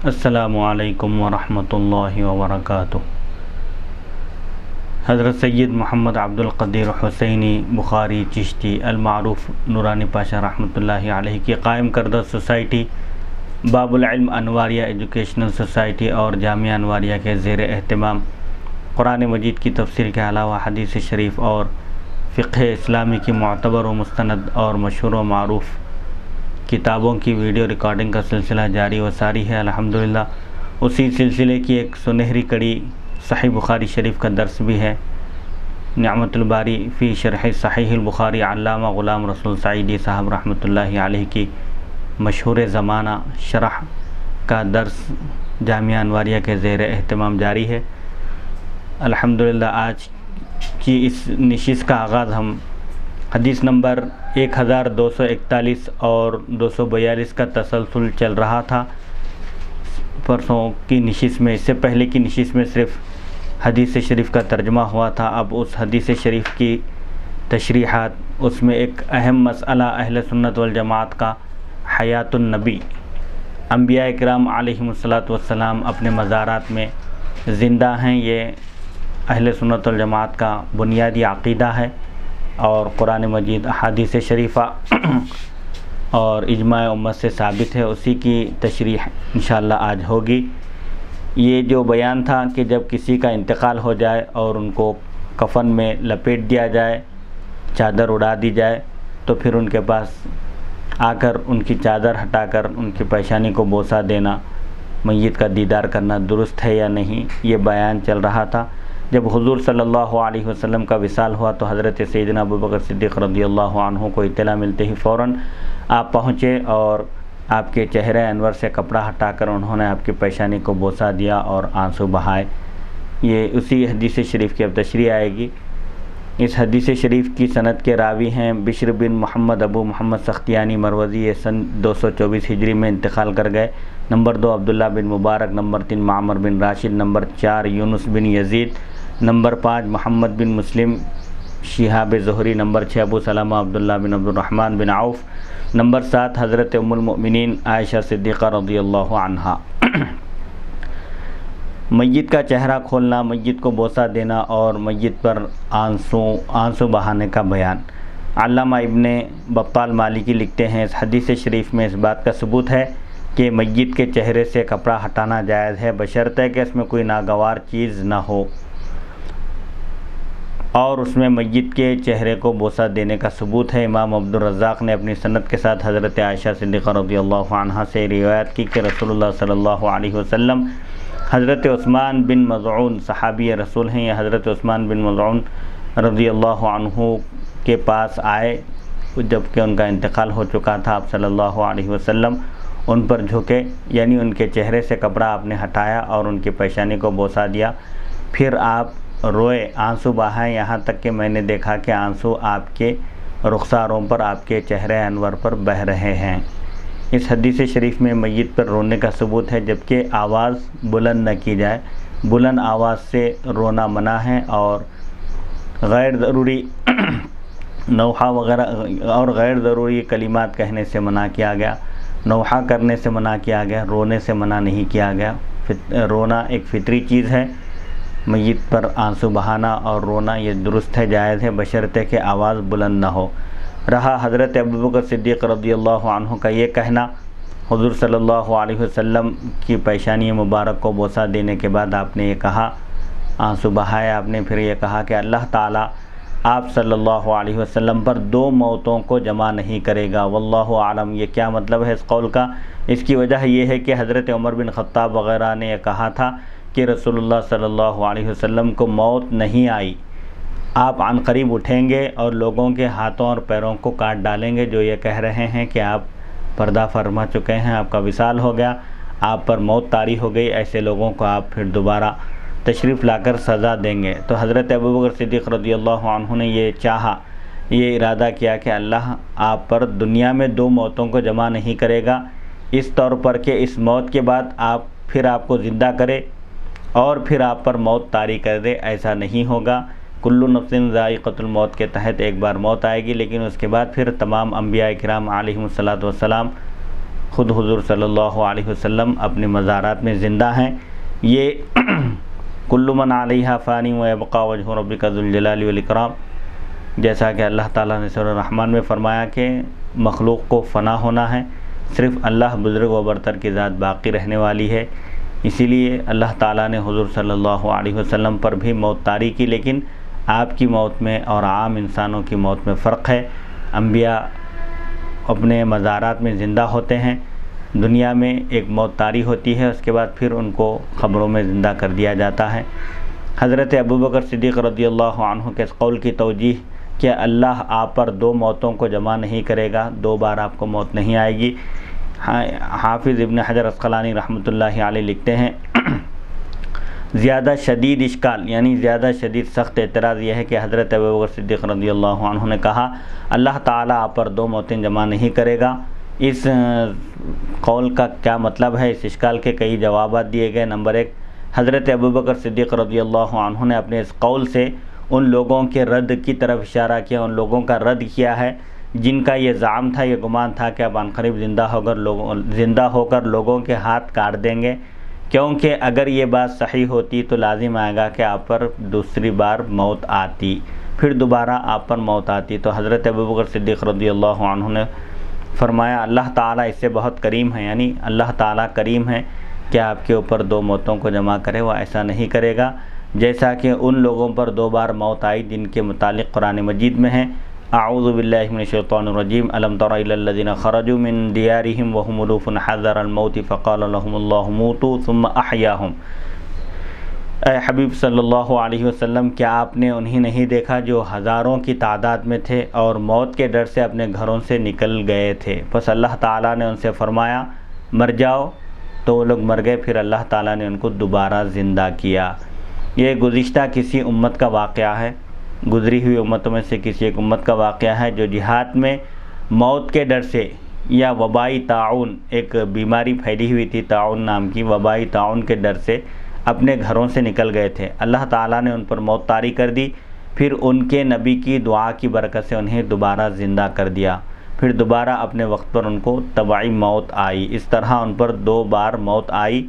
السلام علیکم ورحمۃ اللہ وبرکاتہ۔ حضرت سید محمد عبد القدیر حسینی بخاری چشتی المعروف نورانی پاشا رحمۃ اللہ علیہ کی قائم کردہ سوسائٹی باب العلم انواریہ ایجوکیشنل سوسائٹی اور جامعہ انواریہ کے زیر اہتمام قرآن مجید کی تفسیر کے علاوہ حدیث شریف اور فقہ اسلامی کی معتبر و مستند اور مشہور و معروف کتابوں کی ویڈیو ریکارڈنگ کا سلسلہ جاری و ساری ہے۔ الحمدللہ اسی سلسلے کی ایک سنہری کڑی صحیح بخاری شریف کا درس بھی ہے۔ نعمت الباری فی شرح صحیح البخاری علامہ غلام رسول سعیدی صاحب رحمۃ اللہ علیہ کی مشہور زمانہ شرح کا درس جامعہ انواریہ کے زیر اہتمام جاری ہے۔ الحمدللہ آج کی اس نشست کا آغاز ہم حدیث نمبر 1241 اور 242 کا تسلسل چل رہا تھا۔ پرسوں کی نشست میں، اس سے پہلے کی نشست میں صرف حدیث شریف کا ترجمہ ہوا تھا۔ اب اس حدیث شریف کی تشریحات، اس میں ایک اہم مسئلہ اہل سنت والجماعت کا حیات النبی، انبیاء کرام علیہم الصلاۃ والسلام اپنے مزارات میں زندہ ہیں، یہ اہل سنت والجماعت کا بنیادی عقیدہ ہے اور قرآن مجید احادیث شریفہ اور اجماع امت سے ثابت ہے۔ اسی کی تشریح انشاءاللہ آج ہوگی۔ یہ جو بیان تھا کہ جب کسی کا انتقال ہو جائے اور ان کو کفن میں لپیٹ دیا جائے، چادر اڑا دی جائے، تو پھر ان کے پاس آ کر ان کی چادر ہٹا کر ان کی پیشانی کو بوسہ دینا، میت کا دیدار کرنا درست ہے یا نہیں، یہ بیان چل رہا تھا۔ جب حضور صلی اللہ علیہ وسلم کا وصال ہوا تو حضرت سیدنا ابوبکر صدیق رضی اللہ عنہ کو اطلاع ملتے ہی فوراً آپ پہنچے اور آپ کے چہرے انور سے کپڑا ہٹا کر انہوں نے آپ کی پیشانی کو بوسہ دیا اور آنسو بہائے۔ یہ اسی حدیث شریف کی اب تشریح آئے گی۔ اس حدیث شریف کی سند کے راوی ہیں بشر بن محمد ابو محمد سختیانی مروزی، یہ سن 224 ہجری میں انتقال کر گئے۔ نمبر 2 عبداللہ بن مبارک، نمبر 3 معمر بن راشد، نمبر 4 یونس بن یزید، نمبر 5 محمد بن مسلم شہاب زہری، نمبر 6 ابو سلمہ عبداللہ بن عبد الرحمن بن عوف، نمبر 7 حضرت ام المؤمنین عائشہ صدیقہ رضی اللہ عنہا۔ میت کا چہرہ کھولنا، میت کو بوسہ دینا اور میت پر آنسو بہانے کا بیان۔ علامہ ابن بطال مالکی لکھتے ہیں اس حدیث شریف میں اس بات کا ثبوت ہے کہ میت کے چہرے سے کپڑا ہٹانا جائز ہے، بشرطے کہ اس میں کوئی ناگوار چیز نہ ہو، اور اس میں میت کے چہرے کو بوسہ دینے کا ثبوت ہے۔ امام عبد الرزاق نے اپنی سند کے ساتھ حضرت عائشہ صدیقہ رضی اللہ عنہا سے روایت کی کہ رسول اللہ صلی اللہ علیہ وسلم حضرت عثمان بن مظعون صحابی رسول ہیں، یہ حضرت عثمان بن مظعون رضی اللہ عنہ کے پاس آئے جبکہ ان کا انتقال ہو چکا تھا۔ آپ صلی اللہ علیہ وسلم ان پر جھکے، یعنی ان کے چہرے سے کپڑا آپ نے ہٹایا اور ان کی پیشانی کو بوسہ دیا، پھر آپ روئے، آنسو بہائے، یہاں تک کہ میں نے دیکھا کہ آنسو آپ کے رخساروں پر، آپ کے چہرے انور پر بہہ رہے ہیں۔ اس حدیث شریف میں میت پر رونے کا ثبوت ہے، جبکہ آواز بلند نہ کی جائے، بلند آواز سے رونا منع ہے، اور غیر ضروری نوحہ وغیرہ اور غیر ضروری کلمات کہنے سے منع کیا گیا، نوحہ کرنے سے منع کیا گیا، رونے سے منع نہیں کیا گیا۔ رونا ایک فطری چیز ہے، میت پر آنسو بہانا اور رونا یہ درست ہے، جائز ہے، بشرطے کہ آواز بلند نہ ہو۔ رہا حضرت ابوبکر صدیق رضی اللہ عنہ کا یہ کہنا، حضور صلی اللہ علیہ وسلم کی پیشانی مبارک کو بوسہ دینے کے بعد آپ نے یہ کہا، آنسو بہائے آپ نے، پھر یہ کہا کہ اللہ تعالیٰ آپ صلی اللہ علیہ وسلم پر 2 موتوں کو جمع نہیں کرے گا، واللہ عالم۔ یہ کیا مطلب ہے اس قول کا؟ اس کی وجہ یہ ہے کہ حضرت عمر بن خطاب وغیرہ نے یہ کہا تھا کہ رسول اللہ صلی اللہ علیہ وسلم کو موت نہیں آئی، آپ عن قریب اٹھیں گے اور لوگوں کے ہاتھوں اور پیروں کو کاٹ ڈالیں گے جو یہ کہہ رہے ہیں کہ آپ پردہ فرما چکے ہیں، آپ کا وصال ہو گیا، آپ پر موت طاری ہو گئی، ایسے لوگوں کو آپ پھر دوبارہ تشریف لا کر سزا دیں گے۔ تو حضرت ابوبکر صدیق رضی اللہ عنہ نے یہ چاہا، یہ ارادہ کیا کہ اللہ آپ پر دنیا میں 2 موتوں کو جمع نہیں کرے گا، اس طور پر کہ اس موت کے بعد آپ کو زندہ کرے اور پھر آپ پر موت طاری کر دے، ایسا نہیں ہوگا۔ کل نفس ذائقۃ الموت کے تحت ایک بار موت آئے گی، لیکن اس کے بعد پھر تمام انبیاء کرام علیہم الصلاۃ والسلام خود حضور صلی اللہ علیہ وسلم اپنے مزارات میں زندہ ہیں۔ یہ کل من علیہا فانی ویبقی وجہ ربک ذو الجلال والاکرام، جیسا کہ اللہ تعالیٰ نے سورہ الرحمن میں فرمایا کہ مخلوق کو فنا ہونا ہے، صرف اللہ بزرگ و برتر کی ذات باقی رہنے والی ہے۔ اسی لیے اللہ تعالیٰ نے حضور صلی اللہ علیہ وسلم پر بھی موت طاری کی، لیکن آپ کی موت میں اور عام انسانوں کی موت میں فرق ہے۔ انبیاء اپنے مزارات میں زندہ ہوتے ہیں، دنیا میں ایک موت طاری ہوتی ہے، اس کے بعد پھر ان کو قبروں میں زندہ کر دیا جاتا ہے۔ حضرت ابوبکر صدیق رضی اللہ عنہ کے اس قول کی توجیہ کہ اللہ آپ پر دو موتوں کو جمع نہیں کرے گا، دو بار آپ کو موت نہیں آئے گی، حافظ ابن حجر عسقلانی رحمۃ اللہ علیہ لکھتے ہیں زیادہ شدید اشکال یعنی زیادہ شدید سخت اعتراض یہ ہے کہ حضرت ابوبکر صدیق رضی اللہ عنہ نے کہا اللہ تعالیٰ آپ پر دو موتیں جمع نہیں کرے گا۔ اس قول کا کیا مطلب ہے؟ اس اشکال کے کئی جوابات دیے گئے۔ نمبر ایک، حضرت ابوبکر صدیق رضی اللہ عنہ نے اپنے اس قول سے ان لوگوں کے رد کی طرف اشارہ کیا، ان لوگوں کا رد کیا ہے جن کا یہ زعم تھا، یہ گمان تھا کہ اب عنقریب زندہ ہو کر لوگوں کے ہاتھ کاٹ دیں گے، کیونکہ اگر یہ بات صحیح ہوتی تو لازم آئے گا کہ آپ پر دوسری بار موت آتی، پھر دوبارہ آپ پر موت آتی۔ تو حضرت ابوبکر صدیق رضی اللہ عنہ نے فرمایا اللہ تعالیٰ اس سے بہت کریم ہے، یعنی اللہ تعالیٰ کریم ہے کہ آپ کے اوپر دو موتوں کو جمع کرے، وہ ایسا نہیں کرے گا جیسا کہ ان لوگوں پر دو بار موت آئی جن کے متعلق قرآن مجید میں ہے اعوذ باللہ من الشیطان الرجیم الم تر الی الذین خرجوا من دیارہم وهم الوف حذر الموت فقال لهم اللہ موتوا ثم احیاہم۔ اے حبیب صلی اللہ علیہ وسلم، کیا آپ نے انہیں نہیں دیکھا جو ہزاروں کی تعداد میں تھے اور موت کے ڈر سے اپنے گھروں سے نکل گئے تھے؟ پس اللہ تعالیٰ نے ان سے فرمایا مر جاؤ، تو وہ لوگ مر گئے، پھر اللہ تعالیٰ نے ان کو دوبارہ زندہ کیا۔ یہ گزشتہ کسی امت کا واقعہ ہے، گزری ہوئی امتوں میں سے کسی ایک امت کا واقعہ ہے جو جہاد میں موت کے ڈر سے یا وبائی طاعون، ایک بیماری پھیلی ہوئی تھی طاعون نام کی، وبائی طاعون کے ڈر سے اپنے گھروں سے نکل گئے تھے۔ اللہ تعالیٰ نے ان پر موت طاری کر دی، پھر ان کے نبی کی دعا کی برکت سے انہیں دوبارہ زندہ کر دیا، پھر دوبارہ اپنے وقت پر ان کو طبعی موت آئی۔ اس طرح ان پر دو بار موت آئی۔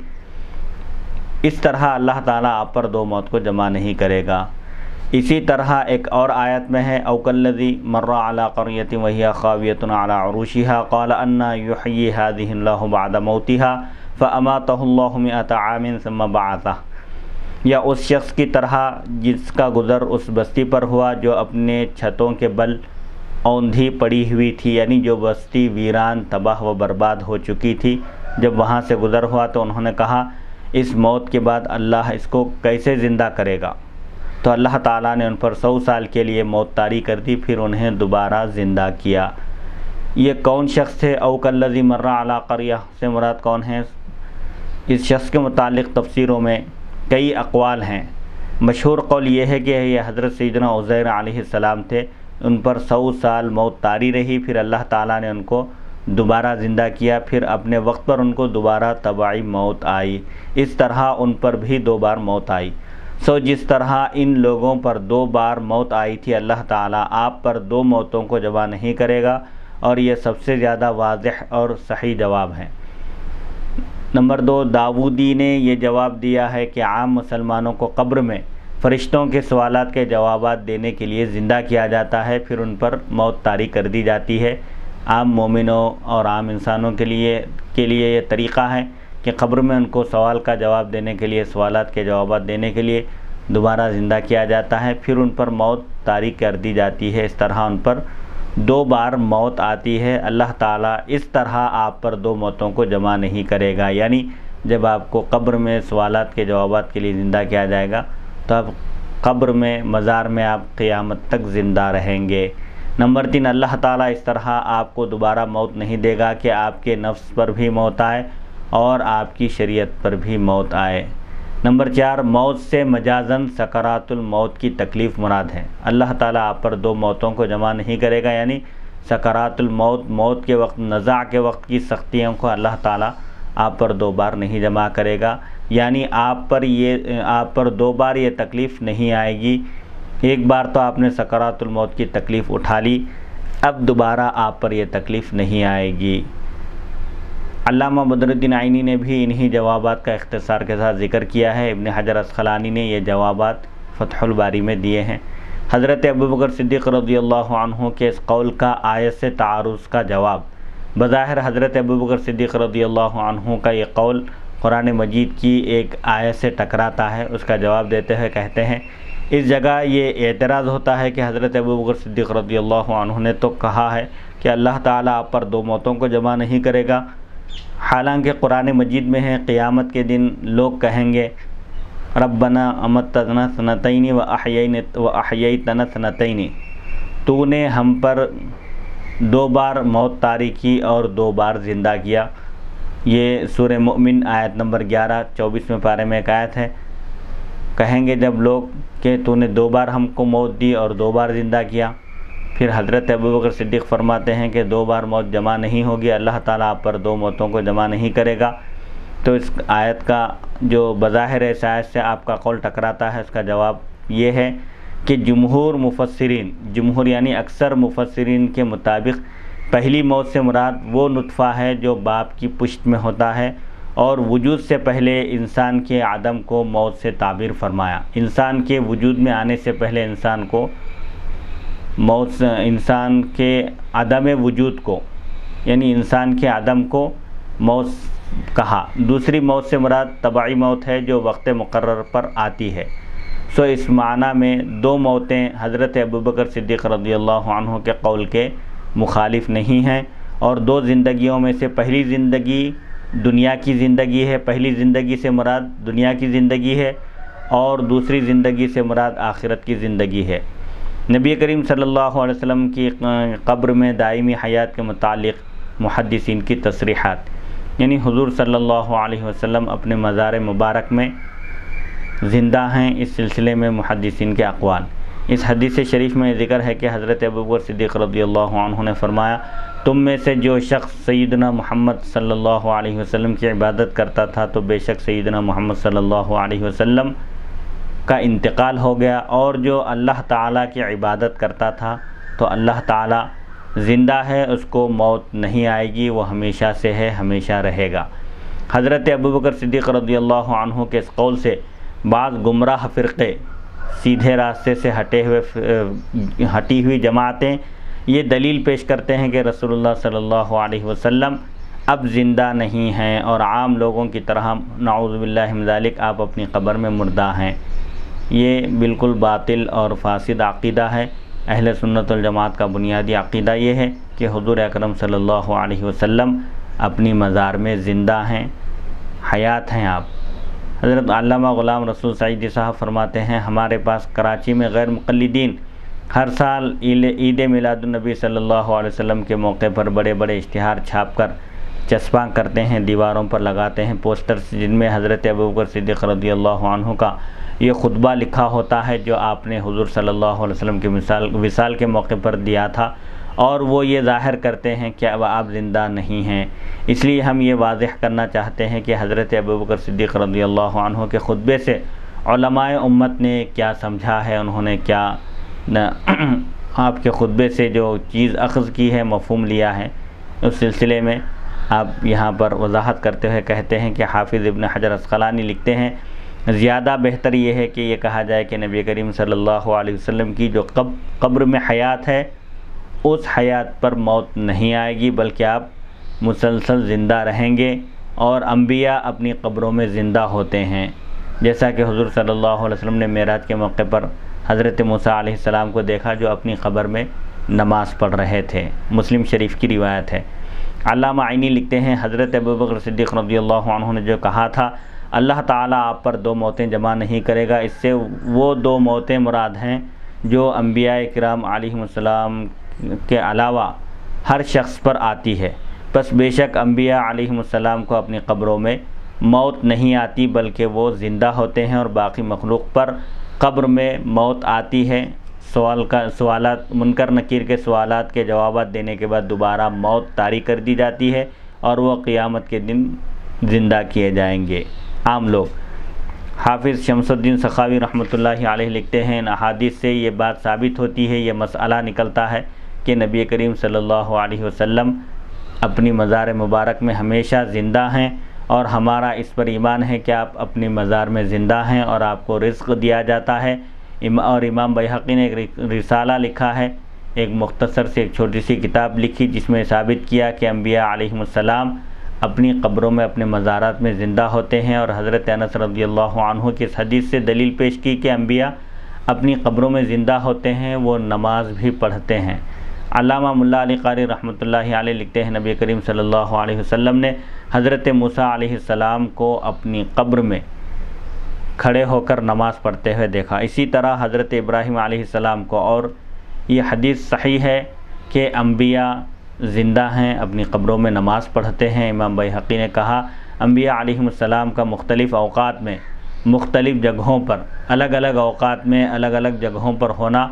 اس طرح اللہ تعالیٰ آپ پر دو موت کو جمع نہیں کرے گا۔ اسی طرح ایک اور آیت میں ہے او کالذی مر علی قریۃ وہی خاویۃ علی عروشها قال انا یحیی هذه اللہ بعد موتها فاماتہ اللہ مئۃ عام ثم بعثہ، یا اس شخص کی طرح جس کا گزر اس بستی پر ہوا جو اپنے چھتوں کے بل اوندھی پڑی ہوئی تھی، یعنی جو بستی ویران تباہ و برباد ہو چکی تھی، جب وہاں سے گزر ہوا تو انہوں نے کہا اس موت کے بعد اللہ اس کو کیسے زندہ کرے گا؟ تو اللہ تعالیٰ نے ان پر 100 سال کے لیے موت طاری کر دی، پھر انہیں دوبارہ زندہ کیا۔ یہ کون شخص تھے؟ او کالذی مر علی قریہ سے مراد کون ہے؟ اس شخص کے متعلق تفسیروں میں کئی اقوال ہیں۔ مشہور قول یہ ہے کہ یہ حضرت سیدنا عزیر علیہ السلام تھے، ان پر 100 سال موت طاری رہی، پھر اللہ تعالیٰ نے ان کو دوبارہ زندہ کیا، پھر اپنے وقت پر ان کو دوبارہ طبعی موت آئی۔ اس طرح ان پر بھی دو بار موت آئی۔ جس طرح ان لوگوں پر دو بار موت آئی تھی، اللہ تعالیٰ آپ پر دو موتوں کو جمع نہیں کرے گا، اور یہ سب سے زیادہ واضح اور صحیح جواب ہے۔ نمبر 2، داودی نے یہ جواب دیا ہے کہ عام مسلمانوں کو قبر میں فرشتوں کے سوالات کے جوابات دینے کے لیے زندہ کیا جاتا ہے، پھر ان پر موت طاری کر دی جاتی ہے۔ عام مومنوں اور عام انسانوں کے لیے یہ طریقہ ہے کہ قبر میں ان کو سوال کا جواب دینے کے لیے، سوالات کے جوابات دینے کے لیے دوبارہ زندہ کیا جاتا ہے، پھر ان پر موت طاری کر دی جاتی ہے۔ اس طرح ان پر دو بار موت آتی ہے۔ اللہ تعالیٰ اس طرح آپ پر دو موتوں کو جمع نہیں کرے گا، یعنی جب آپ کو قبر میں سوالات کے جوابات کے لیے زندہ کیا جائے گا تو آپ قبر میں، مزار میں آپ قیامت تک زندہ رہیں گے۔ نمبر 3، اللہ تعالیٰ اس طرح آپ کو دوبارہ موت نہیں دے گا کہ آپ کے نفس پر بھی موت آئے اور آپ کی شریعت پر بھی موت آئے۔ نمبر 4، موت سے مجازاً سکرات الموت کی تکلیف مراد ہے۔ اللہ تعالیٰ آپ پر دو موتوں کو جمع نہیں کرے گا، یعنی سکرات الموت، موت کے وقت، نزاع کے وقت کی سختیوں کو اللہ تعالیٰ آپ پر دو بار نہیں جمع کرے گا، یعنی آپ پر دو بار یہ تکلیف نہیں آئے گی۔ ایک بار تو آپ نے سکرات الموت کی تکلیف اٹھا لی، اب دوبارہ آپ پر یہ تکلیف نہیں آئے گی۔ علامہ بدر الدین عینی نے بھی انہی جوابات کا اختصار کے ساتھ ذکر کیا ہے۔ ابن حجر اسقلانی نے یہ جوابات فتح الباری میں دیے ہیں۔ حضرت ابوبکر صدیق رضی اللہ عنہ کے اس قول کا آیت سے تعارض کا جواب، بظاہر حضرت ابوبکر صدیق رضی اللہ عنہ کا یہ قول قرآن مجید کی ایک آیت سے ٹکراتا ہے۔ اس کا جواب دیتے ہوئے کہتے ہیں، اس جگہ یہ اعتراض ہوتا ہے کہ حضرت ابوبکر صدیق رضی اللہ عنہ نے تو کہا ہے کہ اللہ تعالیٰ آپ پر دو موتوں کو جمع نہیں کرے گا، حالانکہ قرآن مجید میں ہے قیامت کے دن لوگ کہیں گے ربنا امتنا سنتین و احییتنا سنتین، تو نے ہم پر دو بار موت طاری کی اور دو بار زندہ کیا۔ یہ سورہ مؤمن آیت نمبر 11 24ویں پارے میں ایک آیت ہے۔ کہیں گے جب لوگ کہ تو نے دو بار ہم کو موت دی اور دو بار زندہ کیا۔ پھر حضرت ابوبکر صدیق فرماتے ہیں کہ دو بار موت جمع نہیں ہوگی، اللہ تعالیٰ آپ پر دو موتوں کو جمع نہیں کرے گا۔ تو اس آیت کا جو بظاہر اس آیت سے آپ کا قول ٹکراتا ہے، اس کا جواب یہ ہے کہ جمہور مفسرین، جمہور یعنی اکثر مفسرین کے مطابق پہلی موت سے مراد وہ نطفہ ہے جو باپ کی پشت میں ہوتا ہے، اور وجود سے پہلے انسان کے عدم کو موت سے تعبیر فرمایا۔ انسان کے وجود میں آنے سے پہلے انسان کو موت، انسان کے عدم وجود کو یعنی انسان کے عدم کو موت کہا۔ دوسری موت سے مراد طبعی موت ہے جو وقت مقرر پر آتی ہے۔ سو اس معنی میں دو موتیں حضرت ابوبکر صدیق رضی اللہ عنہ کے قول کے مخالف نہیں ہیں، اور دو زندگیوں میں سے پہلی زندگی دنیا کی زندگی ہے، پہلی زندگی سے مراد دنیا کی زندگی ہے، اور دوسری زندگی سے مراد آخرت کی زندگی ہے۔ نبی کریم صلی اللہ علیہ وسلم کی قبر میں دائمی حیات کے متعلق محدثین کی تصریحات، یعنی حضور صلی اللہ علیہ وسلم اپنے مزار مبارک میں زندہ ہیں، اس سلسلے میں محدثین کے اقوال۔ اس حدیث شریف میں ذکر ہے کہ حضرت ابوبکر صدیق رضی اللہ عنہ نے فرمایا، تم میں سے جو شخص سیدنا محمد صلی اللہ علیہ وسلم کی عبادت کرتا تھا تو بے شک سیدنا محمد صلی اللہ علیہ وسلم کا انتقال ہو گیا، اور جو اللہ تعالیٰ کی عبادت کرتا تھا تو اللہ تعالیٰ زندہ ہے، اس کو موت نہیں آئے گی، وہ ہمیشہ سے ہے، ہمیشہ رہے گا۔ حضرت ابوبکر صدیق رضی اللہ عنہ کے اس قول سے بعض گمراہ فرقے، سیدھے راستے سے ہٹی ہوئی جماعتیں یہ دلیل پیش کرتے ہیں کہ رسول اللہ صلی اللہ علیہ وسلم اب زندہ نہیں ہیں، اور عام لوگوں کی طرح نعوذ باللہ من ذالک آپ اپنی قبر میں مردہ ہیں۔ یہ بالکل باطل اور فاسد عقیدہ ہے۔ اہل سنت والجماعت کا بنیادی عقیدہ یہ ہے کہ حضور اکرم صلی اللہ علیہ وسلم اپنی مزار میں زندہ ہیں، حیات ہیں آپ۔ حضرت علامہ غلام رسول سعیدی صاحب فرماتے ہیں، ہمارے پاس کراچی میں غیر مقلدین ہر سال عید میلاد النبی صلی اللہ علیہ وسلم کے موقع پر بڑے بڑے اشتہار چھاپ کر چسپاں کرتے ہیں، دیواروں پر لگاتے ہیں پوسٹرز، جن میں حضرت ابوبکر صدیق رضی اللہ عنہ کا یہ خطبہ لکھا ہوتا ہے جو آپ نے حضور صلی اللہ علیہ وسلم کے وصال کے موقع پر دیا تھا، اور وہ یہ ظاہر کرتے ہیں کہ اب آپ زندہ نہیں ہیں۔ اس لیے ہم یہ واضح کرنا چاہتے ہیں کہ حضرت ابوبکر صدیق رضی اللہ عنہ کے خطبے سے علماء امت نے کیا سمجھا ہے، انہوں نے کیا آپ کے خطبے سے جو چیز اخذ کی ہے، مفہوم لیا ہے، اس سلسلے میں آپ یہاں پر وضاحت کرتے ہوئے کہتے ہیں کہ حافظ ابن حجر اسقلانی لکھتے ہیں، زیادہ بہتر یہ ہے کہ یہ کہا جائے کہ نبی کریم صلی اللہ علیہ وسلم کی جو قبر میں حیات ہے، اس حیات پر موت نہیں آئے گی، بلکہ آپ مسلسل زندہ رہیں گے، اور انبیاء اپنی قبروں میں زندہ ہوتے ہیں، جیسا کہ حضور صلی اللہ علیہ وسلم نے معراج کے موقع پر حضرت موسیٰ علیہ السلام کو دیکھا جو اپنی قبر میں نماز پڑھ رہے تھے۔ مسلم شریف کی روایت ہے۔ علامہ عینی لکھتے ہیں، حضرت ابوبکر صدیق رضی اللہ عنہ نے جو کہا تھا اللہ تعالیٰ آپ پر دو موتیں جمع نہیں کرے گا، اس سے وہ دو موتیں مراد ہیں جو انبیاء کرام علیہم السلام کے علاوہ ہر شخص پر آتی ہے۔ بس بے شک انبیاء علیہم السلام کو اپنی قبروں میں موت نہیں آتی، بلکہ وہ زندہ ہوتے ہیں، اور باقی مخلوق پر قبر میں موت آتی ہے۔ سوالات، منکر نکیر کے سوالات کے جوابات دینے کے بعد دوبارہ موت طاری کر دی جاتی ہے، اور وہ قیامت کے دن زندہ کیے جائیں گے عام لوگ۔ حافظ شمس الدین سخاوی رحمۃ اللہ علیہ لکھتے ہیں، ان احادیث سے یہ بات ثابت ہوتی ہے، یہ مسئلہ نکلتا ہے کہ نبی کریم صلی اللہ علیہ وسلم اپنی مزار مبارک میں ہمیشہ زندہ ہیں، اور ہمارا اس پر ایمان ہے کہ آپ اپنی مزار میں زندہ ہیں اور آپ کو رزق دیا جاتا ہے۔ اور امام بیہقی نے ایک رسالہ لکھا ہے، ایک مختصر سے ایک چھوٹی سی کتاب لکھی جس میں ثابت کیا کہ انبیاء علیہم السلام اپنی قبروں میں اپنے مزارات میں زندہ ہوتے ہیں، اور حضرت انس رضی اللہ عنہ کی اس حدیث سے دلیل پیش کی کہ انبیاء اپنی قبروں میں زندہ ہوتے ہیں، وہ نماز بھی پڑھتے ہیں۔ علامہ ملا علی قاری رحمۃ اللہ علیہ لکھتے ہیں نبی کریم صلی اللہ علیہ وسلم نے حضرت موسیٰ علیہ السلام کو اپنی قبر میں کھڑے ہو کر نماز پڑھتے ہوئے دیکھا، اسی طرح حضرت ابراہیم علیہ السلام کو۔ اور یہ حدیث صحیح ہے کہ انبیاء زندہ ہیں، اپنی قبروں میں نماز پڑھتے ہیں۔ امام بیہقی نے کہا انبیاء علیہم السلام کا مختلف اوقات میں مختلف جگہوں پر الگ الگ اوقات میں الگ الگ جگہوں پر ہونا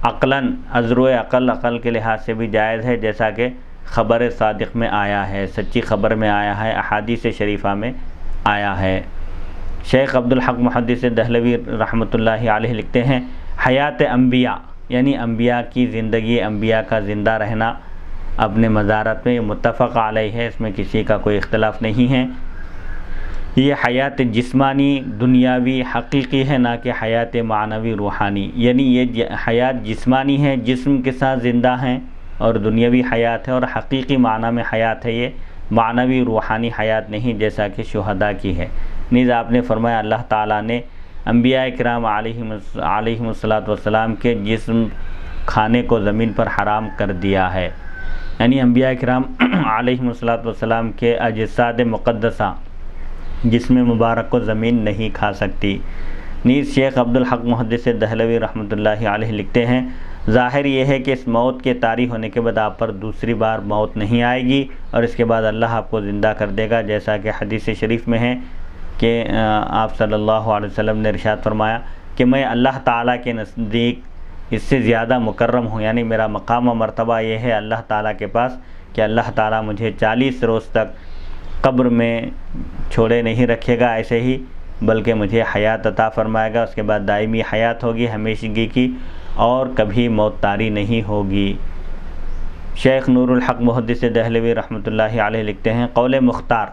عقلاً ازرو عقل کے لحاظ سے بھی جائز ہے، جیسا کہ خبر صادق میں آیا ہے، سچی خبر میں آیا ہے، احادیث شریفہ میں آیا ہے۔ شیخ عبدالحق محدث دہلوی رحمۃ اللہ علیہ لکھتے ہیں حیات انبیاء یعنی انبیاء کی زندگی، انبیاء کا زندہ رہنا اپنے مزارات میں، یہ متفق علیہ ہے، اس میں کسی کا کوئی اختلاف نہیں ہے۔ یہ حیات جسمانی دنیاوی حقیقی ہے، نہ کہ حیات معنوی روحانی، یعنی یہ حیات جسمانی ہے، جسم کے ساتھ زندہ ہیں، اور دنیاوی حیات ہے، اور حقیقی معنی میں حیات ہے، یہ معنوی روحانی حیات نہیں جیسا کہ شہداء کی ہے۔ نیز آپ نے فرمایا اللہ تعالیٰ نے انبیاء کرام علیہم السلام کے جسم کھانے کو زمین پر حرام کر دیا ہے، یعنی انبیاء کرام علیہم السلام کے اجساد مقدسہ جسم مبارک کو زمین نہیں کھا سکتی۔ نیز شیخ عبدالحق محدث دہلوی رحمۃ اللہ علیہ لکھتے ہیں ظاہر یہ ہے کہ اس موت کے طاری ہونے کے بعد آپ پر دوسری بار موت نہیں آئے گی، اور اس کے بعد اللہ آپ کو زندہ کر دے گا، جیسا کہ حدیث شریف میں ہے کہ آپ صلی اللہ علیہ وسلم نے ارشاد فرمایا کہ میں اللہ تعالیٰ کے نزدیک اس سے زیادہ مکرم ہوں، یعنی میرا مقام و مرتبہ یہ ہے اللہ تعالیٰ کے پاس کہ اللہ تعالیٰ مجھے 40 روز تک قبر میں چھوڑے نہیں رکھے گا ایسے ہی، بلکہ مجھے حیات عطا فرمائے گا، اس کے بعد دائمی حیات ہوگی ہمیشگی کی، اور کبھی موت طاری نہیں ہوگی۔ شیخ نور الحق محدث دہلوی رحمۃ اللہ علیہ لکھتے ہیں قول مختار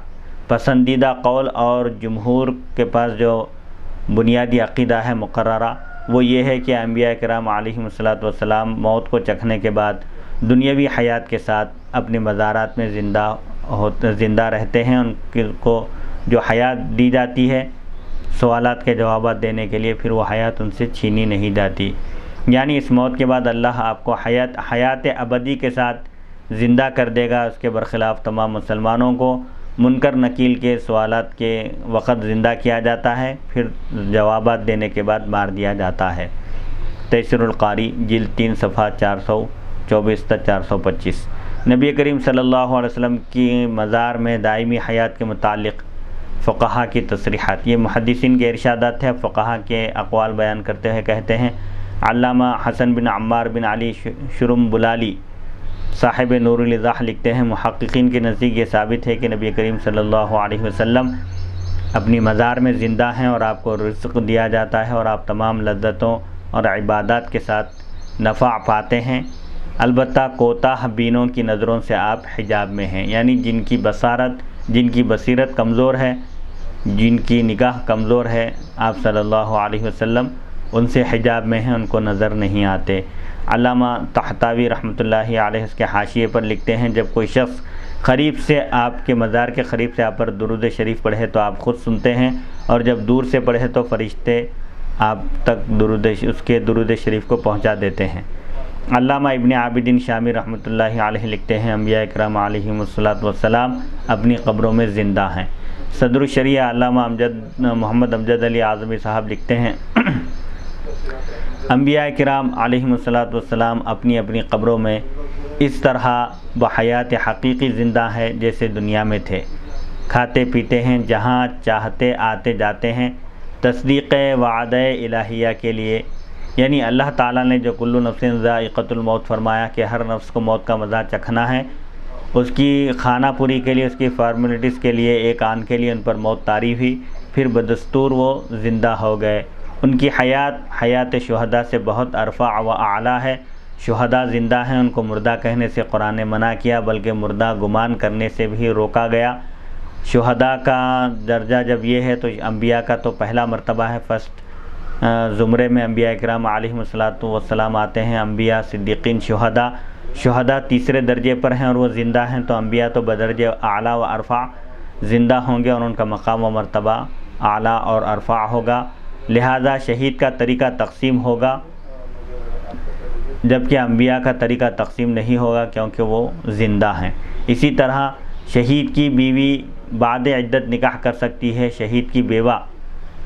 پسندیدہ قول اور جمہور کے پاس جو بنیادی عقیدہ ہے مقررہ، وہ یہ ہے کہ انبیاء کرام علیہم السلام موت کو چکھنے کے بعد دنیاوی حیات کے ساتھ اپنے مزارات میں زندہ رہتے ہیں، ان کو جو حیات دی جاتی ہے سوالات کے جوابات دینے کے لیے، پھر وہ حیات ان سے چھینی نہیں جاتی، یعنی اس موت کے بعد اللہ آپ کو حیات ابدی کے ساتھ زندہ کر دے گا۔ اس کے برخلاف تمام مسلمانوں کو منکر نکیل کے سوالات کے وقت زندہ کیا جاتا ہے، پھر جوابات دینے کے بعد مار دیا جاتا ہے۔ تیسیر القاری جلد 3 صفحہ 424 تا 425۔ نبی کریم صلی اللہ علیہ وسلم کی مزار میں دائمی حیات کے متعلق فقہا کی تصریحات، یہ محدثین کے ارشادات ہیں، فقہا کے اقوال بیان کرتے ہوئے کہتے ہیں علامہ حسن بن عمار بن علی شرم بلالی صاحب نور الایضاح لکھتے ہیں محققین کے نزدیک یہ ثابت ہے کہ نبی کریم صلی اللہ علیہ وسلم اپنی مزار میں زندہ ہیں، اور آپ کو رزق دیا جاتا ہے، اور آپ تمام لذتوں اور عبادات کے ساتھ نفع پاتے ہیں، البتہ کوتاہ بینوں کی نظروں سے آپ حجاب میں ہیں، یعنی جن کی بصیرت کمزور ہے، جن کی نگاہ کمزور ہے، آپ صلی اللہ علیہ وسلم ان سے حجاب میں ہیں، ان کو نظر نہیں آتے۔ علامہ طحطاوی رحمۃ اللہ علیہ اس کے حاشیے پر لکھتے ہیں جب کوئی شخص قریب سے آپ کے مزار کے قریب سے آپ پر درود شریف پڑھے تو آپ خود سنتے ہیں، اور جب دور سے پڑھے تو فرشتے آپ تک اس کے درود شریف کو پہنچا دیتے ہیں۔ علامہ ابن عابدین شامی رحمۃ اللہ علیہ لکھتے ہیں انبیاء اکرام علیہم السلام اپنی قبروں میں زندہ ہیں۔ صدر الشریعہ علامہ محمد امجد علی اعظمی صاحب لکھتے ہیں انبیاء کرام علیہم السلام اپنی اپنی قبروں میں اس طرح بحیات حقیقی زندہ ہے جیسے دنیا میں تھے، کھاتے پیتے ہیں، جہاں چاہتے آتے جاتے ہیں، تصدیق وعدہ الہیہ کے لیے، یعنی اللہ تعالیٰ نے جو کل نفس ذائقۃ الموت فرمایا کہ ہر نفس کو موت کا مزہ چکھنا ہے، اس کی خانہ پوری کے لیے، اس کی فارمیلٹیز کے لیے ایک آن کے لیے ان پر موت طاری ہوئی، پھر بدستور وہ زندہ ہو گئے۔ ان کی حیات شہداء سے بہت ارفع و اعلیٰ ہے۔ شہداء زندہ ہیں ان کو مردہ کہنے سے قرآن نے منع کیا، بلکہ مردہ گمان کرنے سے بھی روکا گیا۔ شہداء کا درجہ جب یہ ہے تو انبیاء کا تو پہلا مرتبہ ہے، فرسٹ زمرے میں انبیاء کرام علیہم الصلاۃ والسلام آتے ہیں، انبیاء، صدیقین، شہداء۔ شہداء تیسرے درجے پر ہیں اور وہ زندہ ہیں، تو انبیاء تو بدرجہ اعلیٰ و ارفع زندہ ہوں گے اور ان کا مقام و مرتبہ اعلیٰ اور ارفع ہوگا، لہذا شہید کا طریقہ تقسیم ہوگا، جبکہ انبیاء کا طریقہ تقسیم نہیں ہوگا کیونکہ وہ زندہ ہیں۔ اسی طرح شہید کی بیوی بعد عدت نکاح کر سکتی ہے، شہید کی بیوہ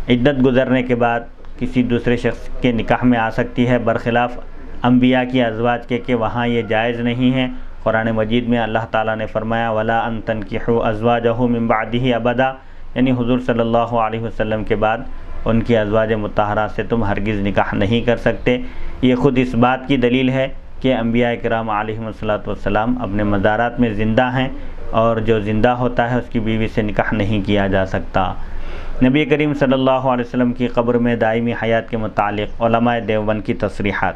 عدت گزرنے کے بعد کسی دوسرے شخص کے نکاح میں آ سکتی ہے، برخلاف انبیاء کی ازواج کے کہ وہاں یہ جائز نہیں ہے۔ قرآن مجید میں اللہ تعالیٰ نے فرمایا وَلَا أَن تَنْكِحُوا أَزْوَاجَهُ مِن بَعْدِهِ أَبَدًا، یعنی حضور صلی اللہ علیہ وسلم کے بعد ان کی ازواج مطہرات سے تم ہرگز نکاح نہیں کر سکتے۔ یہ خود اس بات کی دلیل ہے کہ انبیاء کرام علیہم الصلاۃ والسلام اپنے مزارات میں زندہ ہیں اور جو زندہ ہوتا ہے اس کی بیوی سے نکاح نہیں کیا جا سکتا۔ نبی کریم صلی اللہ علیہ وسلم کی قبر میں دائمی حیات کے متعلق علماء دیوبند کی تصریحات۔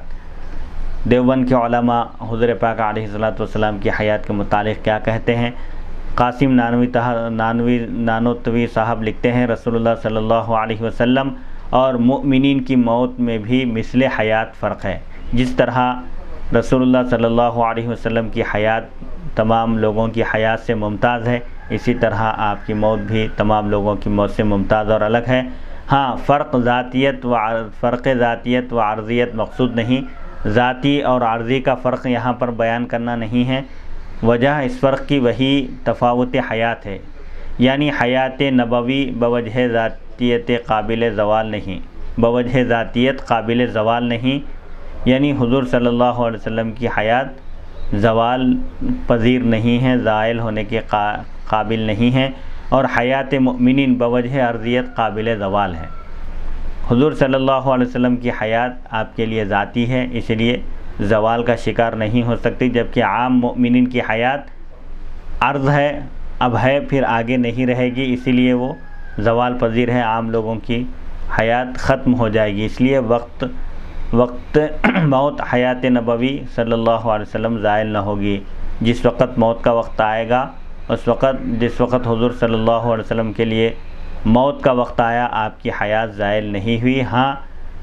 دیوبند کے علماء حضور پاک علیہ الصلاۃ والسلام کی حیات کے متعلق کیا کہتے ہیں؟ قاسم نانوتوی صاحب لکھتے ہیں رسول اللہ صلی اللہ علیہ وسلم اور مؤمنین کی موت میں بھی مثل حیات فرق ہے۔ جس طرح رسول اللہ صلی اللہ علیہ وسلم کی حیات تمام لوگوں کی حیات سے ممتاز ہے، اسی طرح آپ کی موت بھی تمام لوگوں کی موت سے ممتاز اور الگ ہے۔ ہاں، فرق ذاتیت و عرضیت مقصود نہیں، ذاتی اور عارضی کا فرق یہاں پر بیان کرنا نہیں ہے، وجہ اس فرق کی وہی تفاوت حیات ہے، یعنی حیات نبوی بوجہ ذاتیت قابل زوال نہیں، یعنی حضور صلی اللہ علیہ وسلم کی حیات زوال پذیر نہیں ہے، زائل ہونے کے قابل نہیں ہے، اور حیات مؤمنین بوجہ عرضیت قابل زوال ہے۔ حضور صلی اللہ علیہ وسلم کی حیات آپ کے لیے ذاتی ہے، اس لیے زوال کا شکار نہیں ہو سکتی، جبکہ عام مؤمنین کی حیات عرض ہے، اب ہے پھر آگے نہیں رہے گی، اسی لیے وہ زوال پذیر ہے، عام لوگوں کی حیات ختم ہو جائے گی، اس لیے وقت موت حیات نبوی صلی اللہ علیہ وسلم زائل نہ ہوگی۔ جس وقت موت کا وقت آئے گا جس وقت حضور صلی اللہ علیہ وسلم کے لیے موت کا وقت آیا، آپ کی حیات زائل نہیں ہوئی، ہاں